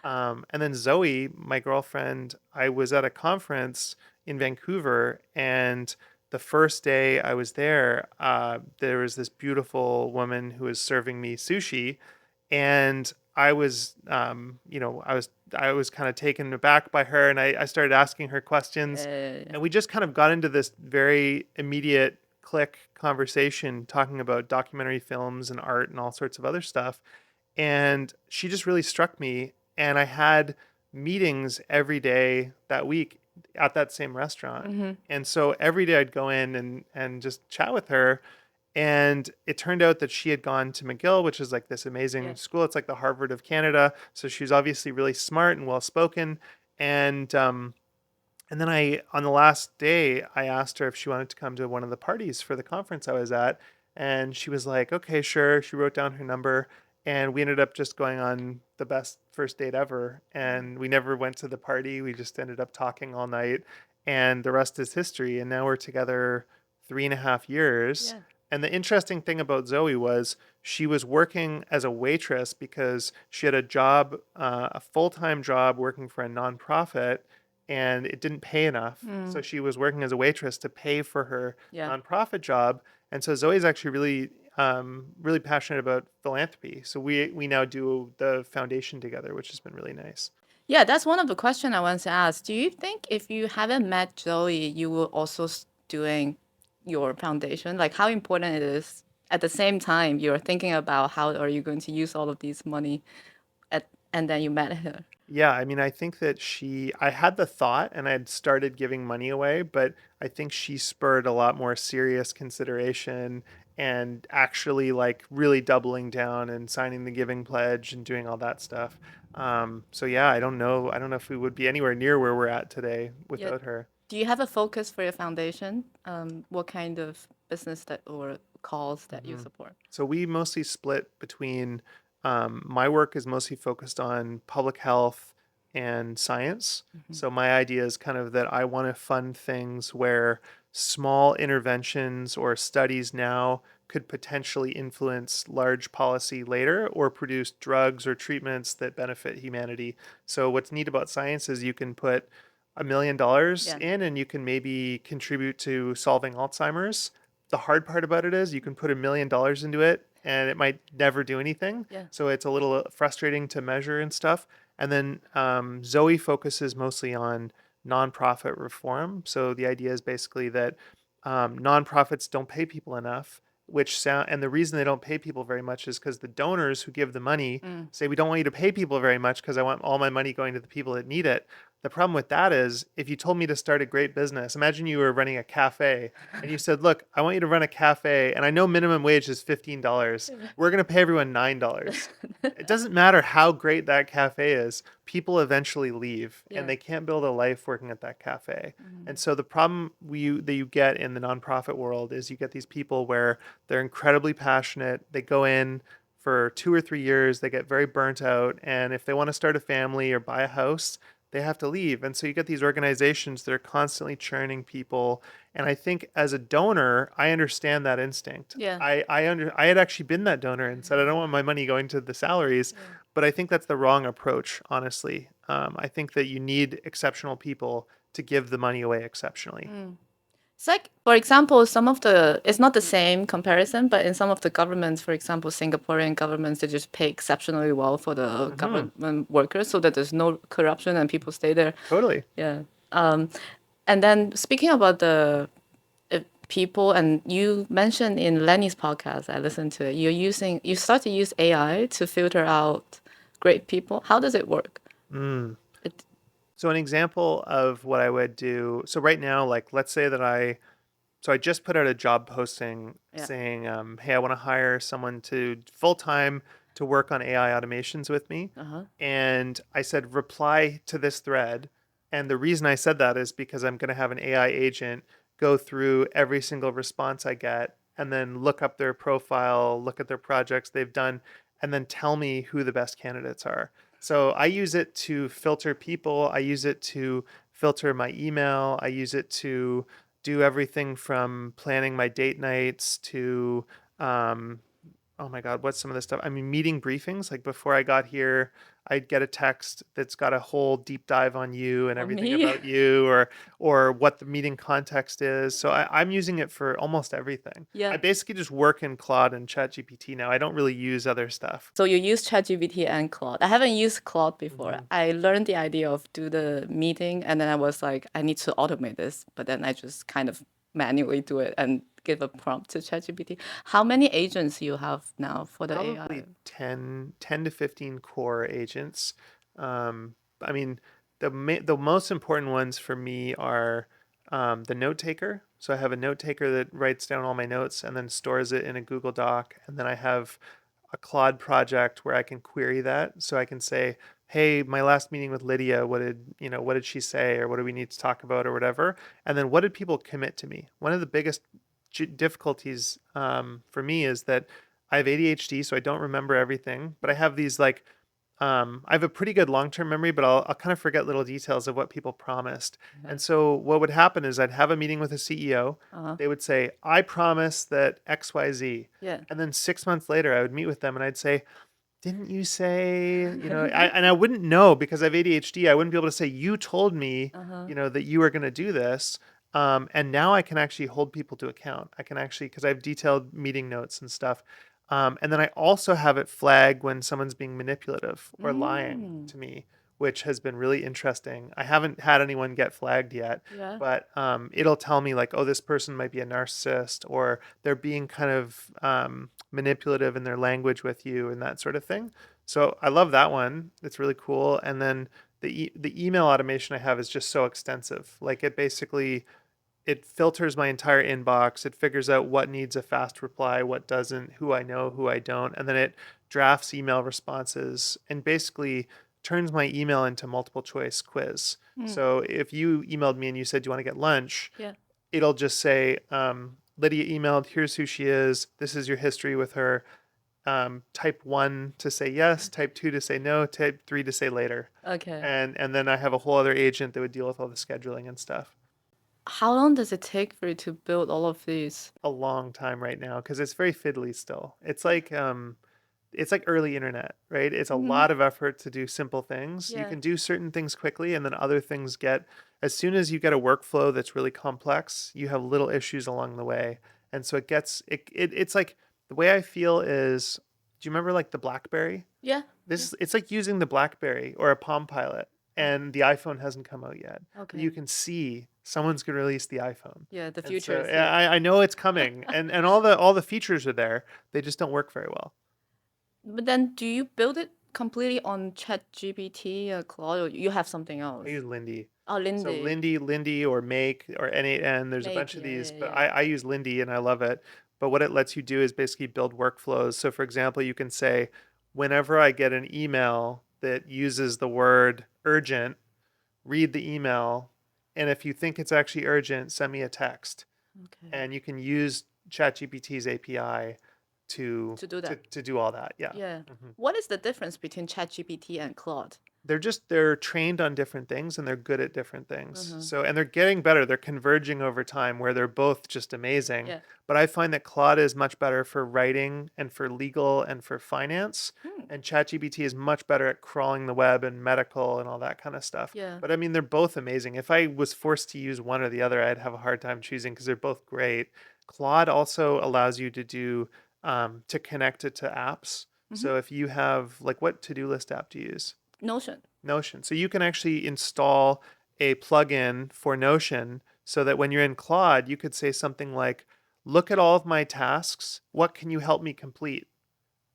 And then Zoe, my girlfriend, I was at a conference in Vancouver, and the first day I was there, there was this beautiful woman who was serving me sushi, and I was kind of taken aback by her, and I started asking her questions,
Yeah.
and we just kind of got into this very immediate click conversation talking about documentary films and art and all sorts of other stuff. And she just really struck me. And I had meetings every day that week at that same restaurant.
Mm-hmm.
And so every day I'd go in and just chat with her. And it turned out that she had gone to McGill, which is like this amazing
Yeah.
school. It's like the Harvard of Canada. So she's obviously really smart and well spoken. And then on the last day, I asked her if she wanted to come to one of the parties for the conference I was at. And she was like, okay, sure. She wrote down her number. And we ended up just going on the best first date ever. And we never went to the party. We just ended up talking all night. And the rest is history. And now we're together 3.5 years.
Yeah.
And the interesting thing about Zoe was she was working as a waitress because she had a job, a full-time job working for a nonprofit, and it didn't pay enough. So she was working as a waitress to pay for her
Yeah.
nonprofit job. And so Zoe's actually really passionate about philanthropy. So we now do the foundation together, which has been really nice.
Yeah, that's one of the questions I wanted to ask. Do you think if you haven't met Zoe, you will also doing your foundation? Like how important it is at the same time you're thinking about how are you going to use all of these money and then you met her.
Yeah, I think that I had the thought and I had started giving money away, but I think she spurred a lot more serious consideration and actually like really doubling down and signing the giving pledge and doing all that stuff. So yeah, I don't know. I don't know if we would be anywhere near where we're at today
Yeah.
without her.
Do you have a focus for your foundation? What kind of business that or cause that you support?
So we mostly split between my work is mostly focused on public health and science. So my idea is kind of that I want to fund things where small interventions or studies now could potentially influence large policy later or produce drugs or treatments that benefit humanity. So what's neat about science is you can put $1 million
Yeah.
in and you can maybe contribute to solving Alzheimer's. The hard part about it is you can put $1 million into it and it might never do anything.
Yeah.
So it's a little frustrating to measure and stuff. And then Zoe focuses mostly on nonprofit reform. So the idea is basically that nonprofits don't pay people enough, and the reason they don't pay people very much is because the donors who give the money say, we don't want you to pay people very much because I want all my money going to the people that need it. The problem with that is if you told me to start a great business, imagine you were running a cafe and you said, look, I want you to run a cafe and I know minimum wage is $15. We're going to pay everyone $9. It doesn't matter how great that cafe is. People eventually leave
Yeah.
and they can't build a life working at that cafe. And so the problem that you get in the nonprofit world is you get these people where they're incredibly passionate. They go in for 2 or 3 years, they get very burnt out. And if they want to start a family or buy a house, they have to leave. And so you get these organizations that are constantly churning people. And I think as a donor, I understand that instinct.
Yeah.
I had actually been that donor and said, I don't want my money going to the salaries.
Yeah.
But I think that's the wrong approach, honestly. I think that you need exceptional people to give the money away exceptionally.
It's like, for example, it's not the same comparison, but in some of the governments, for example, Singaporean governments, they just pay exceptionally well for the government workers so that there's no corruption and people stay there.
Totally.
Yeah. And then speaking about the people, and you mentioned in Lenny's podcast, I listened to it, you start to use AI to filter out great people. How does it work?
So an example of what I would do. So right now, like let's say that I just put out a job posting saying, hey, I want to hire someone to full time to work on AI automations with me. And I said, reply to this thread. And the reason I said that is because I'm going to have an AI agent go through every single response I get and then look up their profile, look at their projects they've done, and then tell me who the best candidates are. So I use it to filter people. I use it to filter my email. I use it to do everything from planning my date nights to oh my God, what's some of this stuff? I mean, meeting briefings. Like before I got here, I'd get a text that's got a whole deep dive on you and everything
me?
about you, or what the meeting context is. So I'm using it for almost everything.
Yeah.
I basically just work in Claude and ChatGPT now. I don't really use other stuff.
So you use ChatGPT and Claude. I haven't used Claude before. I learned the idea of do the meeting, and then I was like, I need to automate this. But then I just kind of manually do it and give a prompt to ChatGPT. How many agents you have now for the
Probably
AI?
10 to 15 core agents. I mean, the most important ones for me are the note taker. So I have a note taker that writes down all my notes and then stores it in a Google Doc. And then I have a Claude project where I can query that. So I can say, hey, my last meeting with Lydia, what did she say, or what do we need to talk about, or whatever. And then what did people commit to me? One of the biggest difficulties for me is that I have ADHD, so I don't remember everything, but I have these like I have a pretty good long-term memory, but I'll kind of forget little details of what people promised. And so what would happen is I'd have a meeting with a CEO. They would say, I promise that XYZ.
Yeah.
And then 6 months later, I would meet with them and I'd say, didn't you say, and I wouldn't know because I have ADHD. I wouldn't be able to say, you told me, that you were going to do this. And now I can actually hold people to account. I can actually, because I have detailed meeting notes and stuff. And then I also have it flag when someone's being manipulative or lying to me, which has been really interesting. I haven't had anyone get flagged yet, but it'll tell me like, oh, this person might be a narcissist or they're being kind of manipulative in their language with you and that sort of thing. So I love that one. It's really cool. And then the email automation I have is just so extensive. Like it filters my entire inbox. It figures out what needs a fast reply, what doesn't, who I know, who I don't. And then it drafts email responses and basically turns my email into multiple choice quiz. So if you emailed me and you said, do you want to get lunch? It'll just say, Lydia emailed, here's who she is. This is your history with her. Type 1 to say yes, type 2 to say no, type 3 to say later.
Okay.
And then I have a whole other agent that would deal with all the scheduling and stuff.
How long does it take for you to build all of these?
A long time right now because it's very fiddly still. It's like early internet, right? It's a lot of effort to do simple things. You can do certain things quickly and then other things as soon as you get a workflow that's really complex, you have little issues along the way. And so it's like The way I feel is, do you remember like the BlackBerry?
Yeah.
It's like using the BlackBerry or a Palm Pilot,
Oh,
and the iPhone hasn't come out yet. But you
okay.
can see someone's gonna release the iPhone.
Yeah, the
And
future
so
is
yeah,
here.
I know it's coming, and all the features are there. They just don't work very well.
But then do you build it completely on ChatGPT or Claude, or you have something
I
else?
use Lindy.
Oh,
So
Lindy.
Lindy or Make or N8N, there's a
Make,
bunch of
yeah,
these,
yeah,
but
yeah.
I use Lindy and I love it. But what it lets you do is basically build workflows. So for example, you can say, whenever I get an email that uses the word urgent, read the email, and if you think it's actually urgent, send me a text.
Okay.
And you can use ChatGPT's API to
To do that.
to do all that. Yeah.
Yeah.
Mhm.
What is the difference between ChatGPT and Claude?
They're trained on different things and they're good at different things.
Uh-huh.
So and they're getting better. They're converging over time where they're both just amazing.
Yeah.
But I find that Claude is much better for writing and for legal and for finance.
Hmm.
And ChatGPT is much better at crawling the web and medical and all that kind of stuff.
Yeah.
But I mean, they're both amazing. If I was forced to use one or the other, I'd have a hard time choosing because they're both great. Claude also allows you to do to connect it to apps.
Mm-hmm.
So if you have like what to-do list app do you use?
Notion.
Notion. So you can actually install a plugin for Notion so that when you're in Claude, you could say something like, look at all of my tasks. What can you help me complete?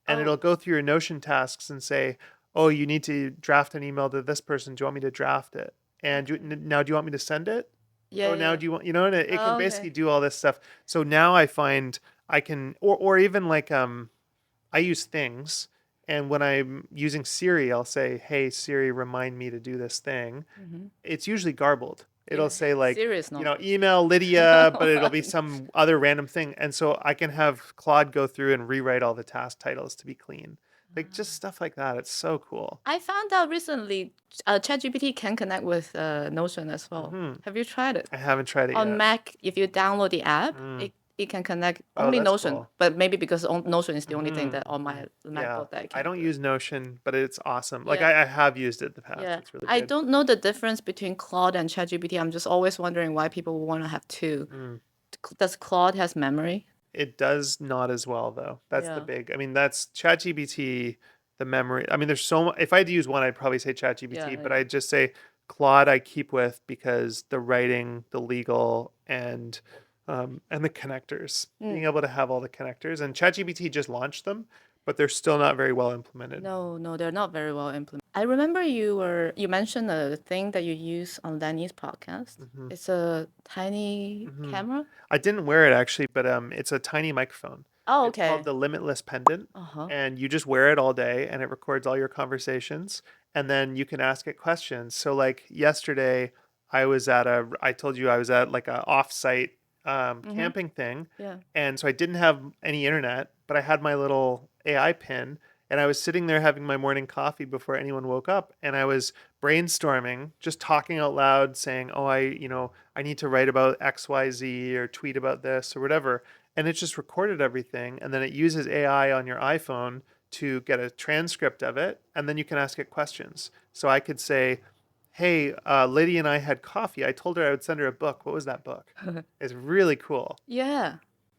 And it'll
Oh,
go through your Notion tasks and say, oh, you need to draft an email to this person. Do you want me to draft it? And
okay.
now do you want me to send it?
Yeah,
Oh, now
yeah.
do you want, and it can
Oh,
basically
okay.
do all this stuff. So now I find I can, or even like, I use things, and when I'm using Siri, I'll say, "Hey Siri, remind me to do this thing."
Mm-hmm.
It's usually garbled. It'll
Yeah.
say like,
Serious normal.
email Lydia, but it'll be
Right.
some other random thing, and so I can have Claude go through and rewrite all the task titles to be clean, like just stuff like that. It's so cool.
I found out recently ChatGPT can connect with Notion as well.
Hmm.
Have you tried it?
I haven't tried it
On
yet.
Mac, if you download the app,
Mm.
it can connect
Oh,
only
that's
Notion,
cool.
but maybe because Notion is the only thing
Hmm.
that on
Hmm.
my
Yeah,
MacBook that I
I
can
don't
do it.
use Notion, but it's awesome. Like
Yeah,
I have used it in the past.
yeah.
It's really
I
good.
don't know the difference between Claude and ChatGPT. I'm just always wondering why people want to have two.
Mm.
Does Claude has memory?
It does not as well though. That's the
Yeah,
big. I mean, that's ChatGPT, the memory. I mean, there's so much. If I had to use one, I'd probably say ChatGPT,
yeah,
but
yeah.
I'd just say Claude I keep with because the writing, the legal, and the connectors.
Mm.
Being able to have all the connectors, and ChatGPT just launched them, but they're still not very well implemented.
No, no, they're not very well implemented. I remember you mentioned a thing that you use on Lenny's podcast.
Hmm.
It's a tiny
Hmm.
camera.
I didn't wear it actually, but it's a tiny microphone.
Oh,
It's called
okay.
the Limitless Pendant,
Uh-huh.
and you just wear it all day, and it records all your conversations, and then you can ask it questions. So like yesterday, I told you I was at like a offsite
Mm-hmm.
camping thing,
Yeah.
and so I didn't have any internet, but I had my little AI pin, and I was sitting there having my morning coffee before anyone woke up, and I was brainstorming, just talking out loud, saying, "Oh, I need to write about XYZ or tweet about this or whatever." And it just recorded everything, and then it uses AI on your iPhone to get a transcript of it, and then you can ask it questions. So I could say, "Hey, Lady and I had coffee. I told her I would send her a book. What was that book?" It's really cool.
Yeah.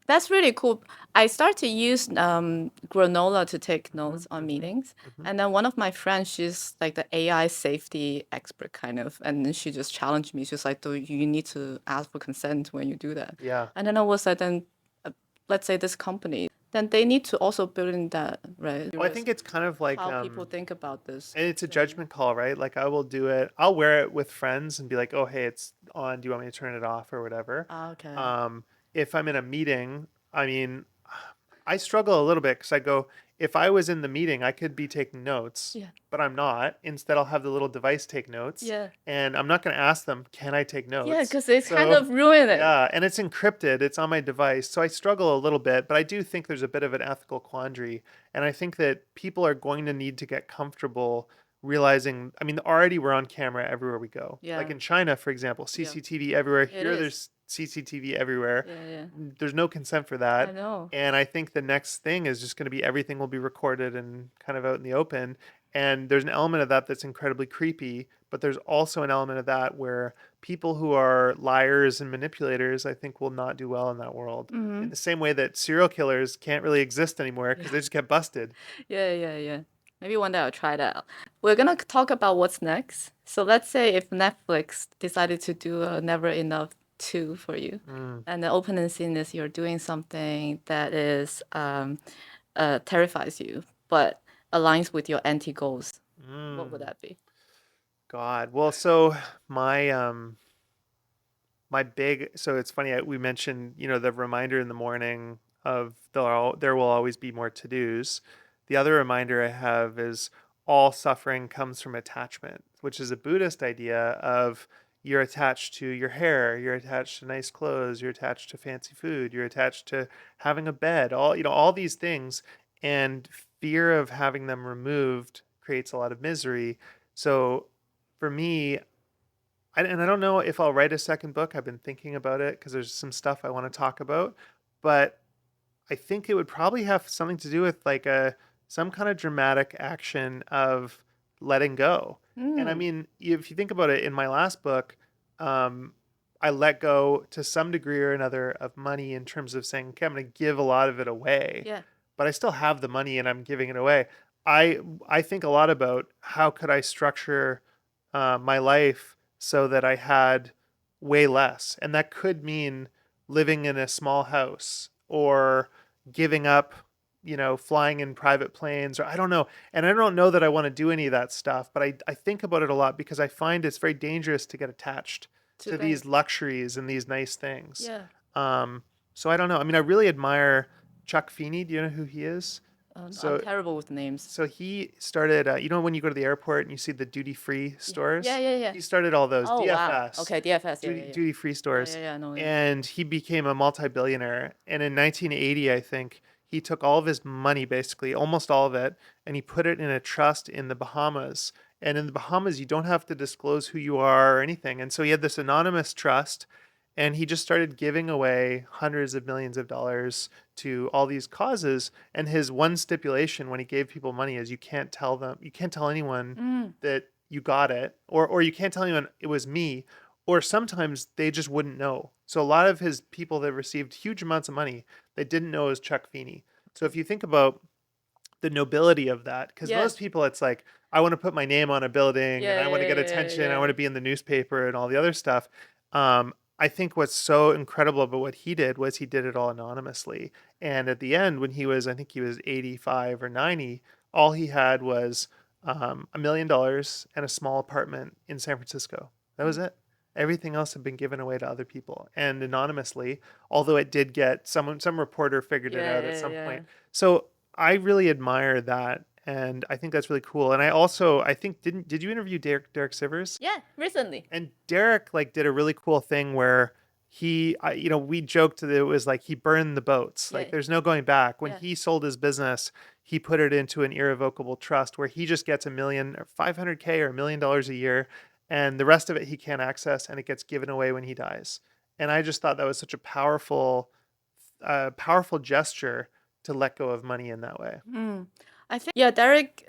That's really cool. I start to use Granola to take
Hmm.
notes on
Hmm.
meetings.
Hmm.
And then one of my friends, she's like the AI safety expert kind of. And then she just challenged me. She's like, "Do you need to ask for consent when you do that?"
Yeah.
And then I was like, then let's say this company, then they need to also build in that, right?
Well, I think it's kind of like
How people think about this.
and it's a
Yeah.
judgment call, right? Like I will do it. I'll wear it with friends and be like, "Oh, hey, it's on. Do you want me to turn it off or whatever?"
Ah, okay.
Um, if I'm in a meeting, I mean, I struggle a little bit because I go, if I was in the meeting, I could be taking notes,
Yeah.
but I'm not. Instead, I'll have the little device take notes,
Yeah.
and I'm not going to ask them, "Can I take
Yeah,
notes?"
because it's kind
So
of ruined it.
yeah, and it's encrypted. It's on my device. So I struggle a little bit, but I do think there's a bit of an ethical quandary. And I think that people are going to need to get comfortable realizing, I mean, already we're on camera everywhere we go. Like
Yeah.
in China, for example,
Yeah.
CCTV everywhere.
It
Here,
is.
there's CCTV everywhere.
Yeah, yeah.
There's no consent for
I
that.
know.
And I think the next thing is just going to be everything will be recorded and kind of out in the open. And there's an element of that that's incredibly creepy, but there's also an element of that where people who are liars and manipulators, I think, will not do well in that world. In
Mm-hmm.
the same way that serial killers can't really exist anymore because
Yeah.
they just get busted.
Yeah. Maybe one day I'll try that. We're gonna talk about what's next. So let's say if Netflix decided to do a Never Enough 2 for you,
Mm,
and the opening scene is you're doing something that is terrifies you, but aligns with your anti goals. What would
mm.
that be?
God. Well, so my my big so it's funny we mentioned the reminder in the morning of there will always be more to-dos. The other reminder I have is all suffering comes from attachment, which is a Buddhist idea of you're attached to your hair, you're attached to nice clothes, you're attached to fancy food, you're attached to having a bed, all these things, and fear of having them removed creates a lot of misery. So for me, and I don't know if I'll write a second book. I've been thinking about it because there's some stuff I want to talk about, but I think it would probably have something to do with like a some kind of dramatic action of letting go. And I
Mm,
mean, if you think about it, in my last book, um, I let go to some degree or another of money in terms of saying, okay, I'm going to give a lot of it away,
yeah.
but I still have the money and I'm giving it away. I think a lot about how could I structure my life so that I had way less, and that could mean living in a small house or giving up, flying in private planes, or I don't know. And I don't know that I want to do any of that stuff, but I think about it a lot because I find it's very dangerous to get attached
Too
to
big.
these luxuries and these nice things.
Yeah.
Um, so I don't know. I mean, I really admire Chuck Feeney. Do you know who he is?
I'm
So
terrible with names.
so he started, when you go to the airport and you see the duty free stores,
Yeah.
he started all those
Oh wow.
DFS,
Okay, DFS. Yeah.
duty free stores,
I know it.
and he became a multi-billionaire. And in 1980, I think he took all of his money, basically almost all of it, and he put it in a trust in the Bahamas. And in the Bahamas, you don't have to disclose who you are or anything. And so he had this anonymous trust, and he just started giving away hundreds of millions of dollars to all these causes. And his one stipulation when he gave people money is you can't tell anyone
Mm,
that you got it, or you can't tell anyone it was me, or sometimes they just wouldn't know. So a lot of his people that received huge amounts of money, they didn't know it was Chuck Feeney. So
okay.
if you think about the nobility of that, because
Yeah.
most people it's like, I want to put my name on a building and I want to get attention, I want
Yeah.
to be in the newspaper and all the other stuff. I think what's so incredible about what he did was he did it all anonymously. And at the end, when I think he was 85 or 90, all he had was $1 million and a small apartment in San Francisco. That was
Mm,
it. Everything else had been given away to other people and anonymously, although it did get some reporter figured it out at some
yeah.
point. So I really admire that, and I think that's really cool. And I think did you interview Derek Sivers?
Yeah, recently.
And Derek like did a really cool thing where we joked that it was like he burned the boats. Like
Yeah.
there's no going back. When
Yeah.
he sold his business, he put it into an irrevocable trust where he just gets a million or 500K or $1 million a year, and the rest of it he can't access, and it gets given away when he dies. And I just thought that was such a powerful gesture to let go of money in that way.
Mm. I think yeah, Derek.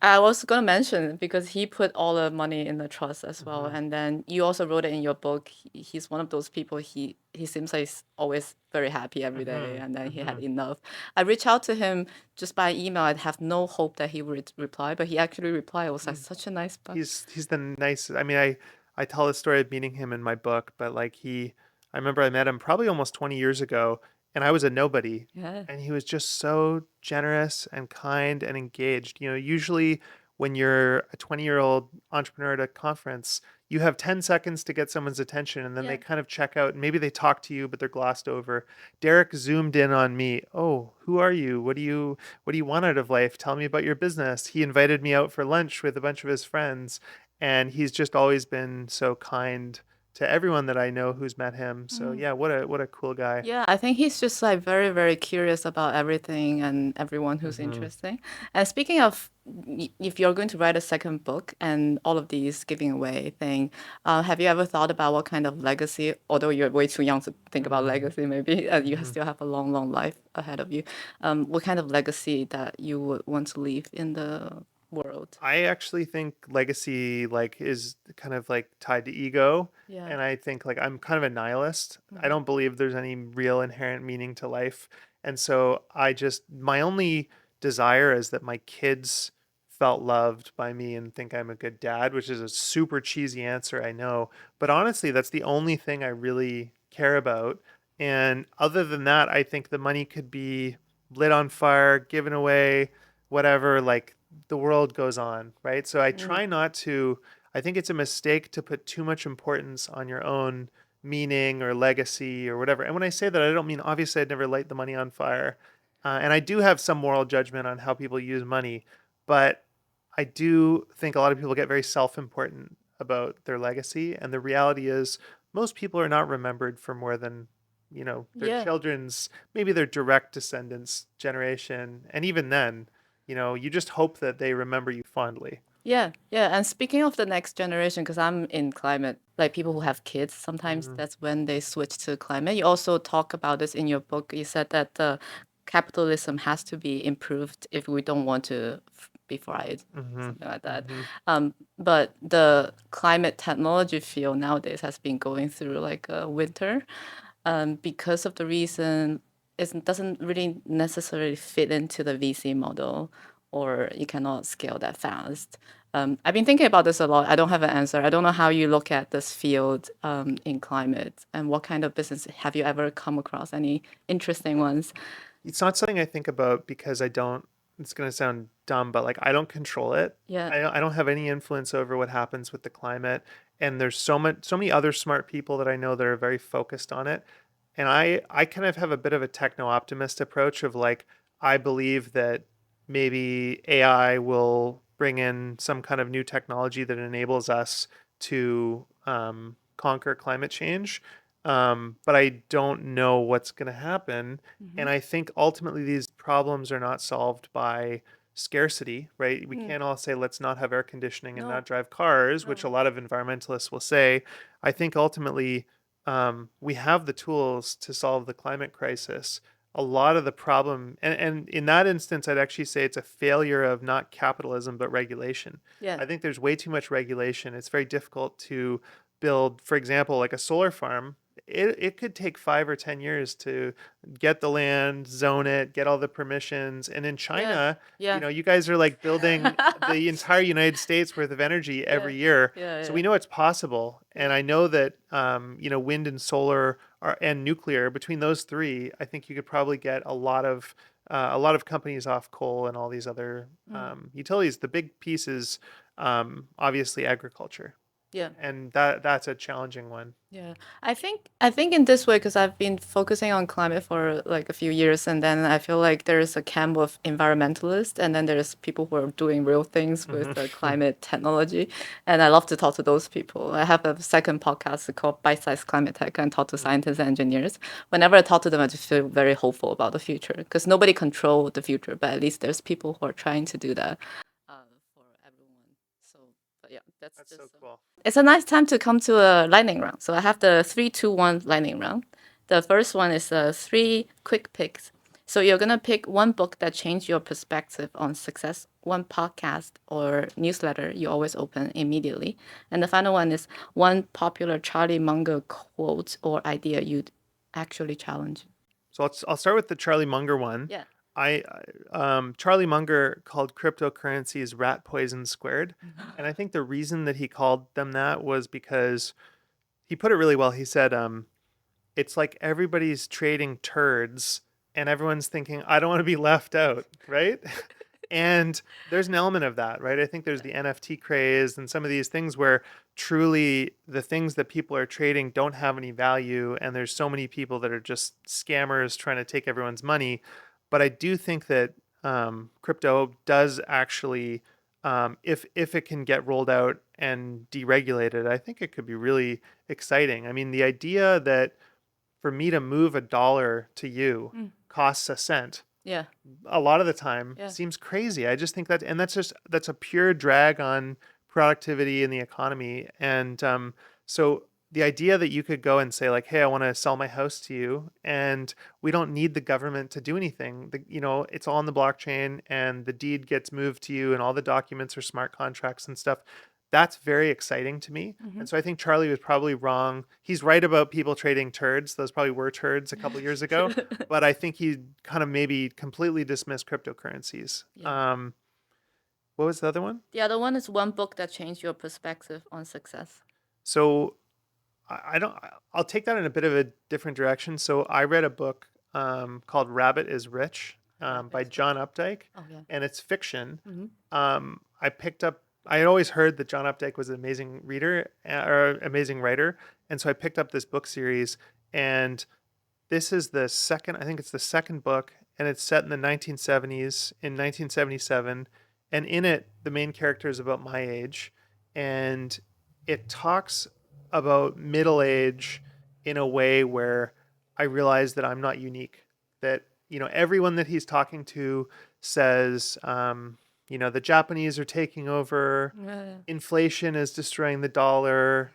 I was gonna mention because he put all the money in the trust as well,
Hmm.
and then you also wrote it in your book. He's one of those people. He seems like he's always very happy every day,
Hmm.
and then he had
Hmm.
enough. I reached out to him just by email. I have no hope that he would reply, but he actually replied. It was like such a nice.
He's the nicest. I mean, I tell the story of meeting him in my book, but like I remember I met him probably almost 20 years ago, and I was a nobody,
Yeah.
and he was just so generous and kind and engaged. Usually when you're a 20-year-old entrepreneur at a conference, you have 10 seconds to get someone's attention, and then they
Yeah.
kind of check out, and maybe they talk to you, but they're glossed over. Derek zoomed in on me. Oh, who are you? What do you want out of life? Tell me about your business. He invited me out for lunch with a bunch of his friends, and he's just always been so kind to everyone that I know who's met him. So
Mm.
yeah, what a cool guy.
Yeah, I think he's just like very, very curious about everything and everyone who's
Hmm.
interesting. And speaking of, if you're going to write a second book and all of these giving away thing, have you ever thought about what kind of legacy, although you're way too young to think about
Hmm.
legacy, maybe, and you
Hmm.
still have a long, long life ahead of you, what kind of legacy that you would want to leave in the world.
I actually think legacy like is kind of like tied to ego.
Yeah.
And I think like I'm kind of a nihilist. I
Mhm.
don't believe there's any real inherent meaning to life. And so I just my only desire is that my kids felt loved by me and think I'm a good dad, which is a super cheesy answer, I know. But honestly, that's the only thing I really care about. And other than that, I think the money could be lit on fire, given away, whatever. Like the world goes on, right? So I
Mm.
try not to, I think it's a mistake to put too much importance on your own meaning or legacy or whatever. And when I say that, I don't mean obviously I'd never light the money on fire. And I do have some moral judgment on how people use money, but I do think a lot of people get very self important about their legacy. And the reality is, most people are not remembered for more than, their
Yeah.
children's, maybe their direct descendants' generation. And even then, you just hope that they remember you fondly.
Yeah, yeah. And speaking of the next generation, because I'm in climate, like people who have kids, sometimes
Mhm.
that's when they switch to climate. You also talk about this in your book. You said that capitalism has to be improved if we don't want to be fried,
Mhm.
something like that.
Mhm.
But the climate technology field nowadays has been going through like a winter, because of the reason it doesn't really necessarily fit into the VC model, or you cannot scale that fast. I've been thinking about this a lot. I don't have an answer. I don't know how you look at this field in climate, and what kind of business have you ever come across? Any interesting ones?
It's not something I think about because I don't, it's going to sound dumb, but like I don't control it.
Yeah.
I don't have any influence over what happens with the climate. And there's so many other smart people that I know that are very focused on it. And I kind of have a bit of a techno optimist approach of like, I believe that maybe AI will bring in some kind of new technology that enables us to conquer climate change. But I don't know what's going to happen.
Mm-hmm.
And I think ultimately these problems are not solved by scarcity, right? We
Mm.
can't all say, let's not have air conditioning and
No,
not drive cars, which a
no.
lot of environmentalists will say. I think ultimately we have the tools to solve the climate crisis. A lot of the problem, and in that instance, I'd actually say it's a failure of not capitalism, but regulation.
Yeah,
I think there's way too much regulation. It's very difficult to build, for example, like a solar farm. It could take 5 or 10 years to get the land, zone it, get all the permissions. And in
yeah,
China,
yeah.
you guys are like building the entire United States worth of energy
Yeah,
every year.
yeah,
So
yeah,
we know it's possible.
yeah.
And I know that, wind and solar and nuclear, between those three, I think you could probably get a lot of companies off coal and all these other
Mm.
utilities. The big piece is obviously agriculture.
Yeah.
And that's a challenging one.
Yeah, I think in this way, because I've been focusing on climate for like a few years, and then I feel like there is a camp of environmentalists, and then there's people who are doing real things with the
Hmm.
climate technology, and I love to talk to those people. I have a second podcast called Bite Size Climate Tech, and talk to scientists and engineers. Whenever I talk to them, I just feel very hopeful about the future, because nobody control the future, but at least there's people who are trying to do that for everyone. So, but yeah, that's
That's so
just.
cool.
It's a nice time to come to a lightning round. So I have the 3, 2, 1 lightning round. The first one is three quick picks. So you're gonna pick one book that changed your perspective on success, one podcast or newsletter you always open immediately, and the final one is one popular Charlie Munger quote or idea you'd actually challenge.
So I'll start with the Charlie Munger one.
Yeah.
I Charlie Munger called cryptocurrencies rat poison squared, and I think the reason that he called them that was because he put it really well. He said, "It's like everybody's trading turds, and everyone's thinking, I don't want to be left out, right?" And there's an element of that, right? I think there's the NFT craze and some of these things where truly the things that people are trading don't have any value, and there's so many people that are just scammers trying to take everyone's money. But I do think that crypto does actually, if it can get rolled out and deregulated, I think it could be really exciting. I mean, the idea that for me to move a dollar to you
Mm.
costs a cent
Yeah.
a lot of the time
Yeah.
seems crazy. I just think that, and that's a pure drag on productivity in the economy. And so the idea that you could go and say like, hey, I want to sell my house to you, and we don't need the government to do anything. It's all on the blockchain, and the deed gets moved to you, and all the documents are smart contracts and stuff. That's very exciting to me. And so I think Charlie was probably wrong. He's right about people trading turds. Those probably were turds a couple years ago, but I think he kind of maybe completely dismissed cryptocurrencies.
Yeah.
What was the other one?
The other one is one book that changed your perspective on success.
So I don't. I'll take that in a bit of a different direction. So I read a book called "Rabbit is Rich" by John Updike,
Oh yeah.
and it's fiction.
Mm-hmm.
I picked up. I had always heard that John Updike was an amazing reader or amazing writer, and so I picked up this book series. And this is the second. I think it's the second book, and it's set in the 1970s in 1977. And in it, the main character is about my age, and it talks about middle age in a way where I realize that I'm not unique. That everyone that he's talking to says, the Japanese are taking over,
Yeah.
inflation is destroying the dollar,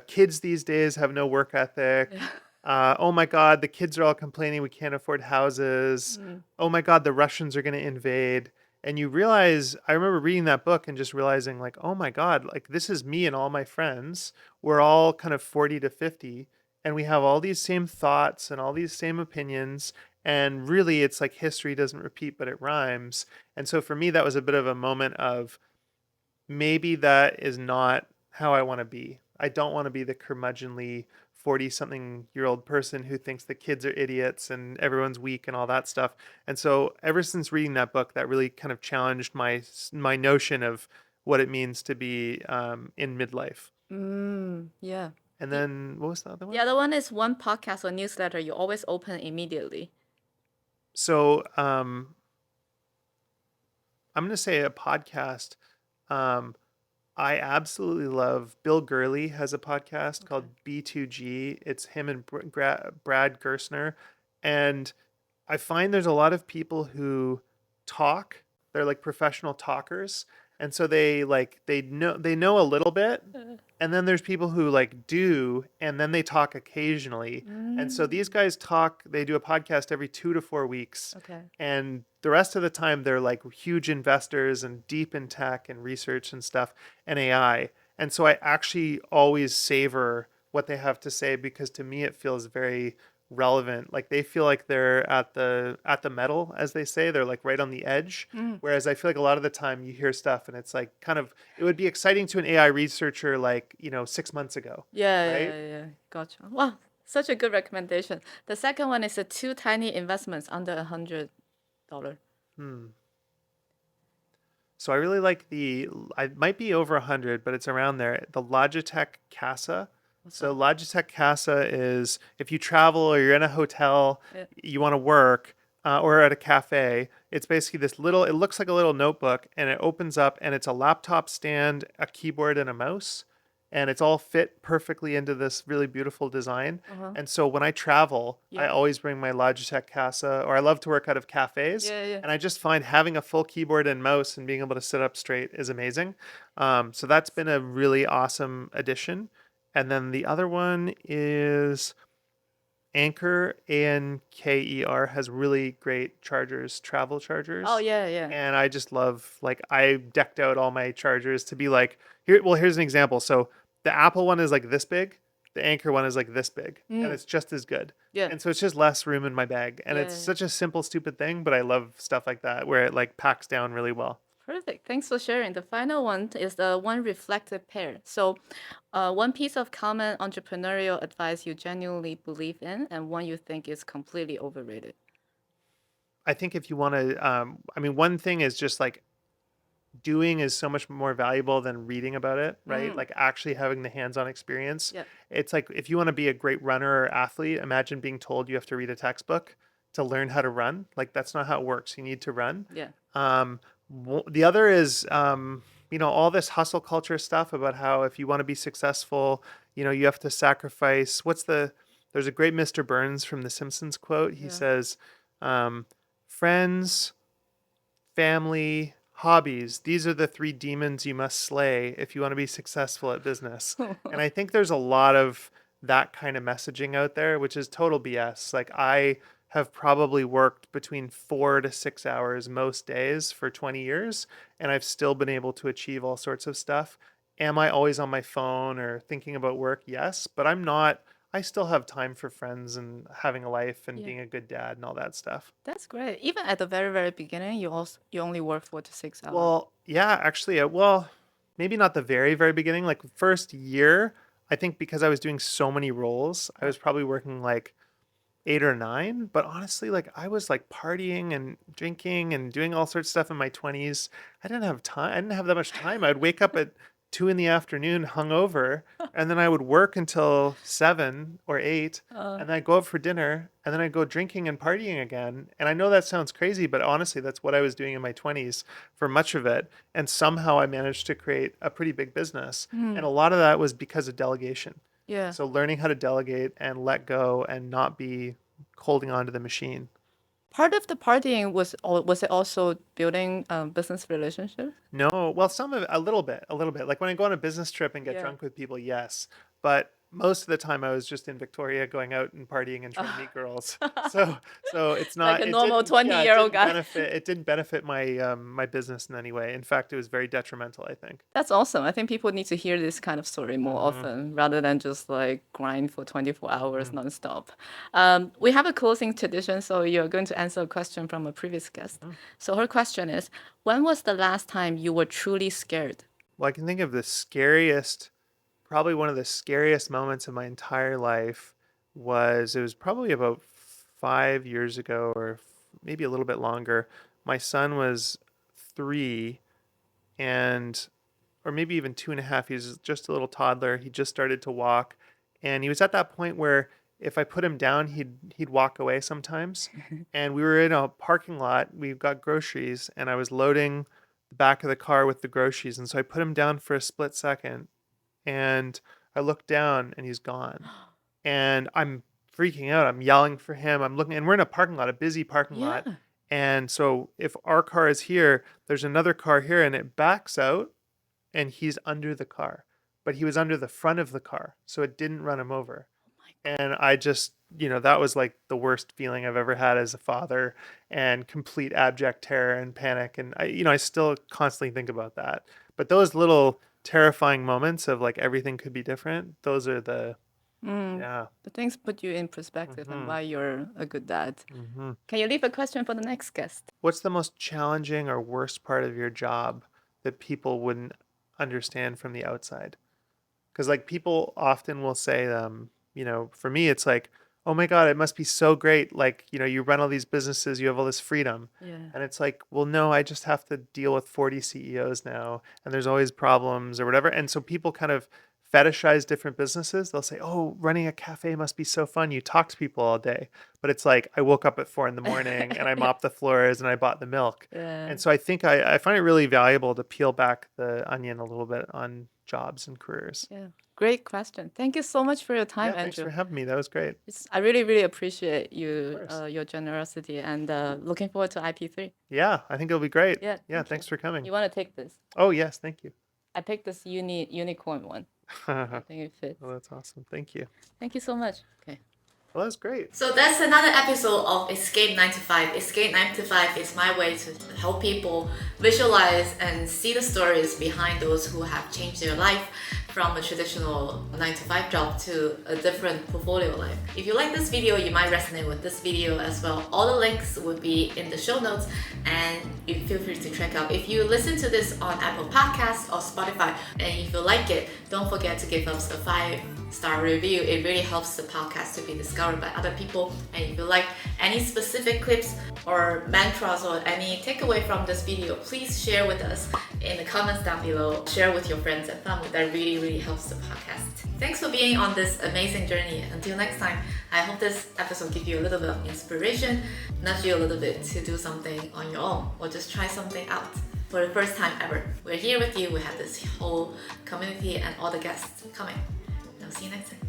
kids these days have no work ethic.
Yeah.
Oh my God, the kids are all complaining we can't afford houses. Oh my God, the Russians are going to invade. And you realize, I remember reading that book and just realizing, like, oh my God, like this is me and all my friends. We're all kind of 40 to 50, and we have all these same thoughts and all these same opinions. And really, it's like history doesn't repeat, but it rhymes. And so for me, that was a bit of a moment of maybe that is not how I want to be. I don't want to be the curmudgeonly 40 something year old person who thinks the kids are idiots and everyone's weak and all that stuff. And so ever since reading that book, that really kind of challenged my notion of what it means to be in midlife.
Yeah.
And then what was the other
The
one?
other one is one podcast or newsletter you always open immediately.
So I'm going to say a podcast. I absolutely love Bill Gurley has a podcast called B2G. It's him and Brad Gerstner. And I find there's a lot of people who talk. They're like professional talkers. And so they know a little bit. And then there's people who like do, and then they talk occasionally. And so these guys talk, they do a podcast every 2 to 4 weeks.
Okay.
And the rest of the time they're like huge investors and deep in tech and research and stuff and AI. And so I actually always savor what they have to say because to me it feels very relevant. Like they feel like they're at the metal, as they say. They're like right on the edge. Whereas I feel like a lot of the time you hear stuff and it's like kind of it would be exciting to an AI researcher like 6 months ago.
Yeah,
Right?
yeah. Gotcha. Wow, such a good recommendation. The second one is the two tiny investments under $100.
So I really like I might be over 100, but it's around there. The Logitech Casa. So Logitech Casa is if you travel or you're in a hotel,
Yeah.
you want to work, or at a cafe. It's basically this little. It looks like a little notebook, and it opens up, and it's a laptop stand, a keyboard, and a mouse, and it's all fit perfectly into this really beautiful design. And so when I travel, I
Yeah.
always bring my Logitech Casa, or I love to work out of cafes.
Yeah.
And I just find having a full keyboard and mouse and being able to sit up straight is amazing. So that's been a really awesome addition. And then the other one is Anker, Anker, has really great chargers, travel chargers.
Oh yeah.
And I just love, like, I decked out all my chargers to be like, here's an example. So the Apple one is like this big, the Anker one is like this big, and it's just as good.
Yeah.
And so it's just less room in my bag. And it's
Yeah.
such a simple, stupid thing, but I love stuff like that where it like packs down really well.
Perfect. Thanks for sharing. The final one is the one reflective pair. So, one piece of common entrepreneurial advice you genuinely believe in, and one you think is completely overrated.
I think if you want to, one thing is just like doing is so much more valuable than reading about it, right? Like actually having the hands-on experience.
Yeah.
It's like if you want to be a great runner or athlete, imagine being told you have to read a textbook to learn how to run. Like that's not how it works. You need to run.
Yeah.
The other is, all this hustle culture stuff about how if you want to be successful, you have to sacrifice. There's a great Mr. Burns from The Simpsons quote. He says, friends, family, hobbies. These are the 3 demons you must slay if you want to be successful at business. And I think there's a lot of that kind of messaging out there, which is total BS. Like I have probably worked between 4 to 6 hours most days for 20 years, and I've still been able to achieve all sorts of stuff. Am I always on my phone or thinking about work? Yes, but I'm not. I still have time for friends and having a life and
Yeah.
being a good dad and all that stuff.
That's great. Even at the very, very beginning, you only work 4 to 6 hours.
Well, yeah, actually, well, maybe not the very, very beginning. Like first year, I think because I was doing so many roles, I was probably working like 8 or 9. But honestly, like I was like partying and drinking and doing all sorts of stuff in my 20s. I didn't have time. I didn't have that much time. I'd wake up at 2 in the afternoon hungover, and then I would work until 7 or 8, and then I'd go out for dinner, and then I'd go drinking and partying again. And I know that sounds crazy, but honestly, that's what I was doing in my 20s for much of it. And somehow I managed to create a pretty big business. And a lot of that was because of delegation.
Yeah.
So learning how to delegate and let go and not be holding on to the machine.
Part of the partying was it also building business relationship?
No, well, some of it, a little bit, a little bit. Like when I go on a business trip and get
Yeah.
drunk with people, yes. But most of the time I was just in Victoria going out and partying and trying to meet girls. So it's not
Like a
it
normal
didn't- yeah, it
20-year-old
didn't
guy.
it didn't benefit my my business in any way. In fact, it was very detrimental, I think.
That's awesome. I think people need to hear this kind of story more often rather than just like grind for 24 hours nonstop. We have a closing tradition, so you're going to answer a question from a previous guest. So her question is, when was the last time you were truly scared?
Well, I can think of the scariest, probably one of the scariest moments of my entire life it was probably about 5 years ago or maybe a little bit longer. My son was 3 and or maybe even 2.5. He was just a little toddler. He just started to walk, and he was at that point where if I put him down, he'd walk away sometimes. And we were in a parking lot. We got groceries, and I was loading the back of the car with the groceries. And so I put him down for a split second, and I looked down, and he's gone. And I'm freaking out. I'm yelling for him. I'm looking, and we're in a parking lot, a busy parking lot.
Yeah.
And so if our car is here, there's another car here, and it backs out and he's under the car, but he was under the front of the car, so it didn't run him over. And I just, that was like the worst feeling I've ever had as a father, and complete abject terror and panic. And I still constantly think about that. But those little terrifying moments of like everything could be different, those are yeah.
The things put you in perspective and why you're a good dad.
hmm
Can you leave a question for the next guest?
What's the most challenging or worst part of your job that people wouldn't understand from the outside? Because like people often will say, for me, it's like, oh my God, it must be so great. Like, you run all these businesses, you have all this freedom.
Yeah.
And it's like, well, no, I just have to deal with 40 CEOs now, and there's always problems or whatever. And so people kind of fetishize different businesses. They'll say, oh, running a cafe must be so fun. You talk to people all day. But it's like, I woke up at 4 a.m. and I mopped the floors and I bought the milk.
Yeah.
And so I think I find it really valuable to peel back the onion a little bit on jobs and careers.
Yeah. Great question. Thank you so much for your time,
Yeah, thanks
Andrew.
for having me. That was great.
I really, really appreciate you,
Of course.
your generosity, and looking forward to IP3.
Yeah, I think it'll be great.
Yeah,
Yeah,
thank
thanks
you.
for coming.
You want to take this?
Oh, yes, thank you.
I picked this unicorn one. I
Well,
think it fits.
that's awesome. Thank you.
Thank you so much. Okay.
Well, that was great.
So that's another episode of Escape 9 to 5. Escape 9 to 5 is my way to help people visualize and see the stories behind those who have changed their life from a traditional 9 to 5 job to a different portfolio life. If you like this video, you might resonate with this video as well. All the links will be in the show notes, and you feel free to check out. If you listen to this on Apple Podcasts or Spotify, and if you like it, don't forget to give us a 5-star review. It really helps the podcast to be discovered by other people. And if you like any specific clips or mantras or any takeaway from this video, please share with us in the comments down below. Share with your friends and family. That really, really helps the podcast. Thanks for being on this amazing journey. Until next time, I hope this episode gives you a little bit of inspiration, nudge you a little bit to do something on your own or just try something out for the first time ever. We're here with you. We have this whole community and all the guests coming. I'll see you next time.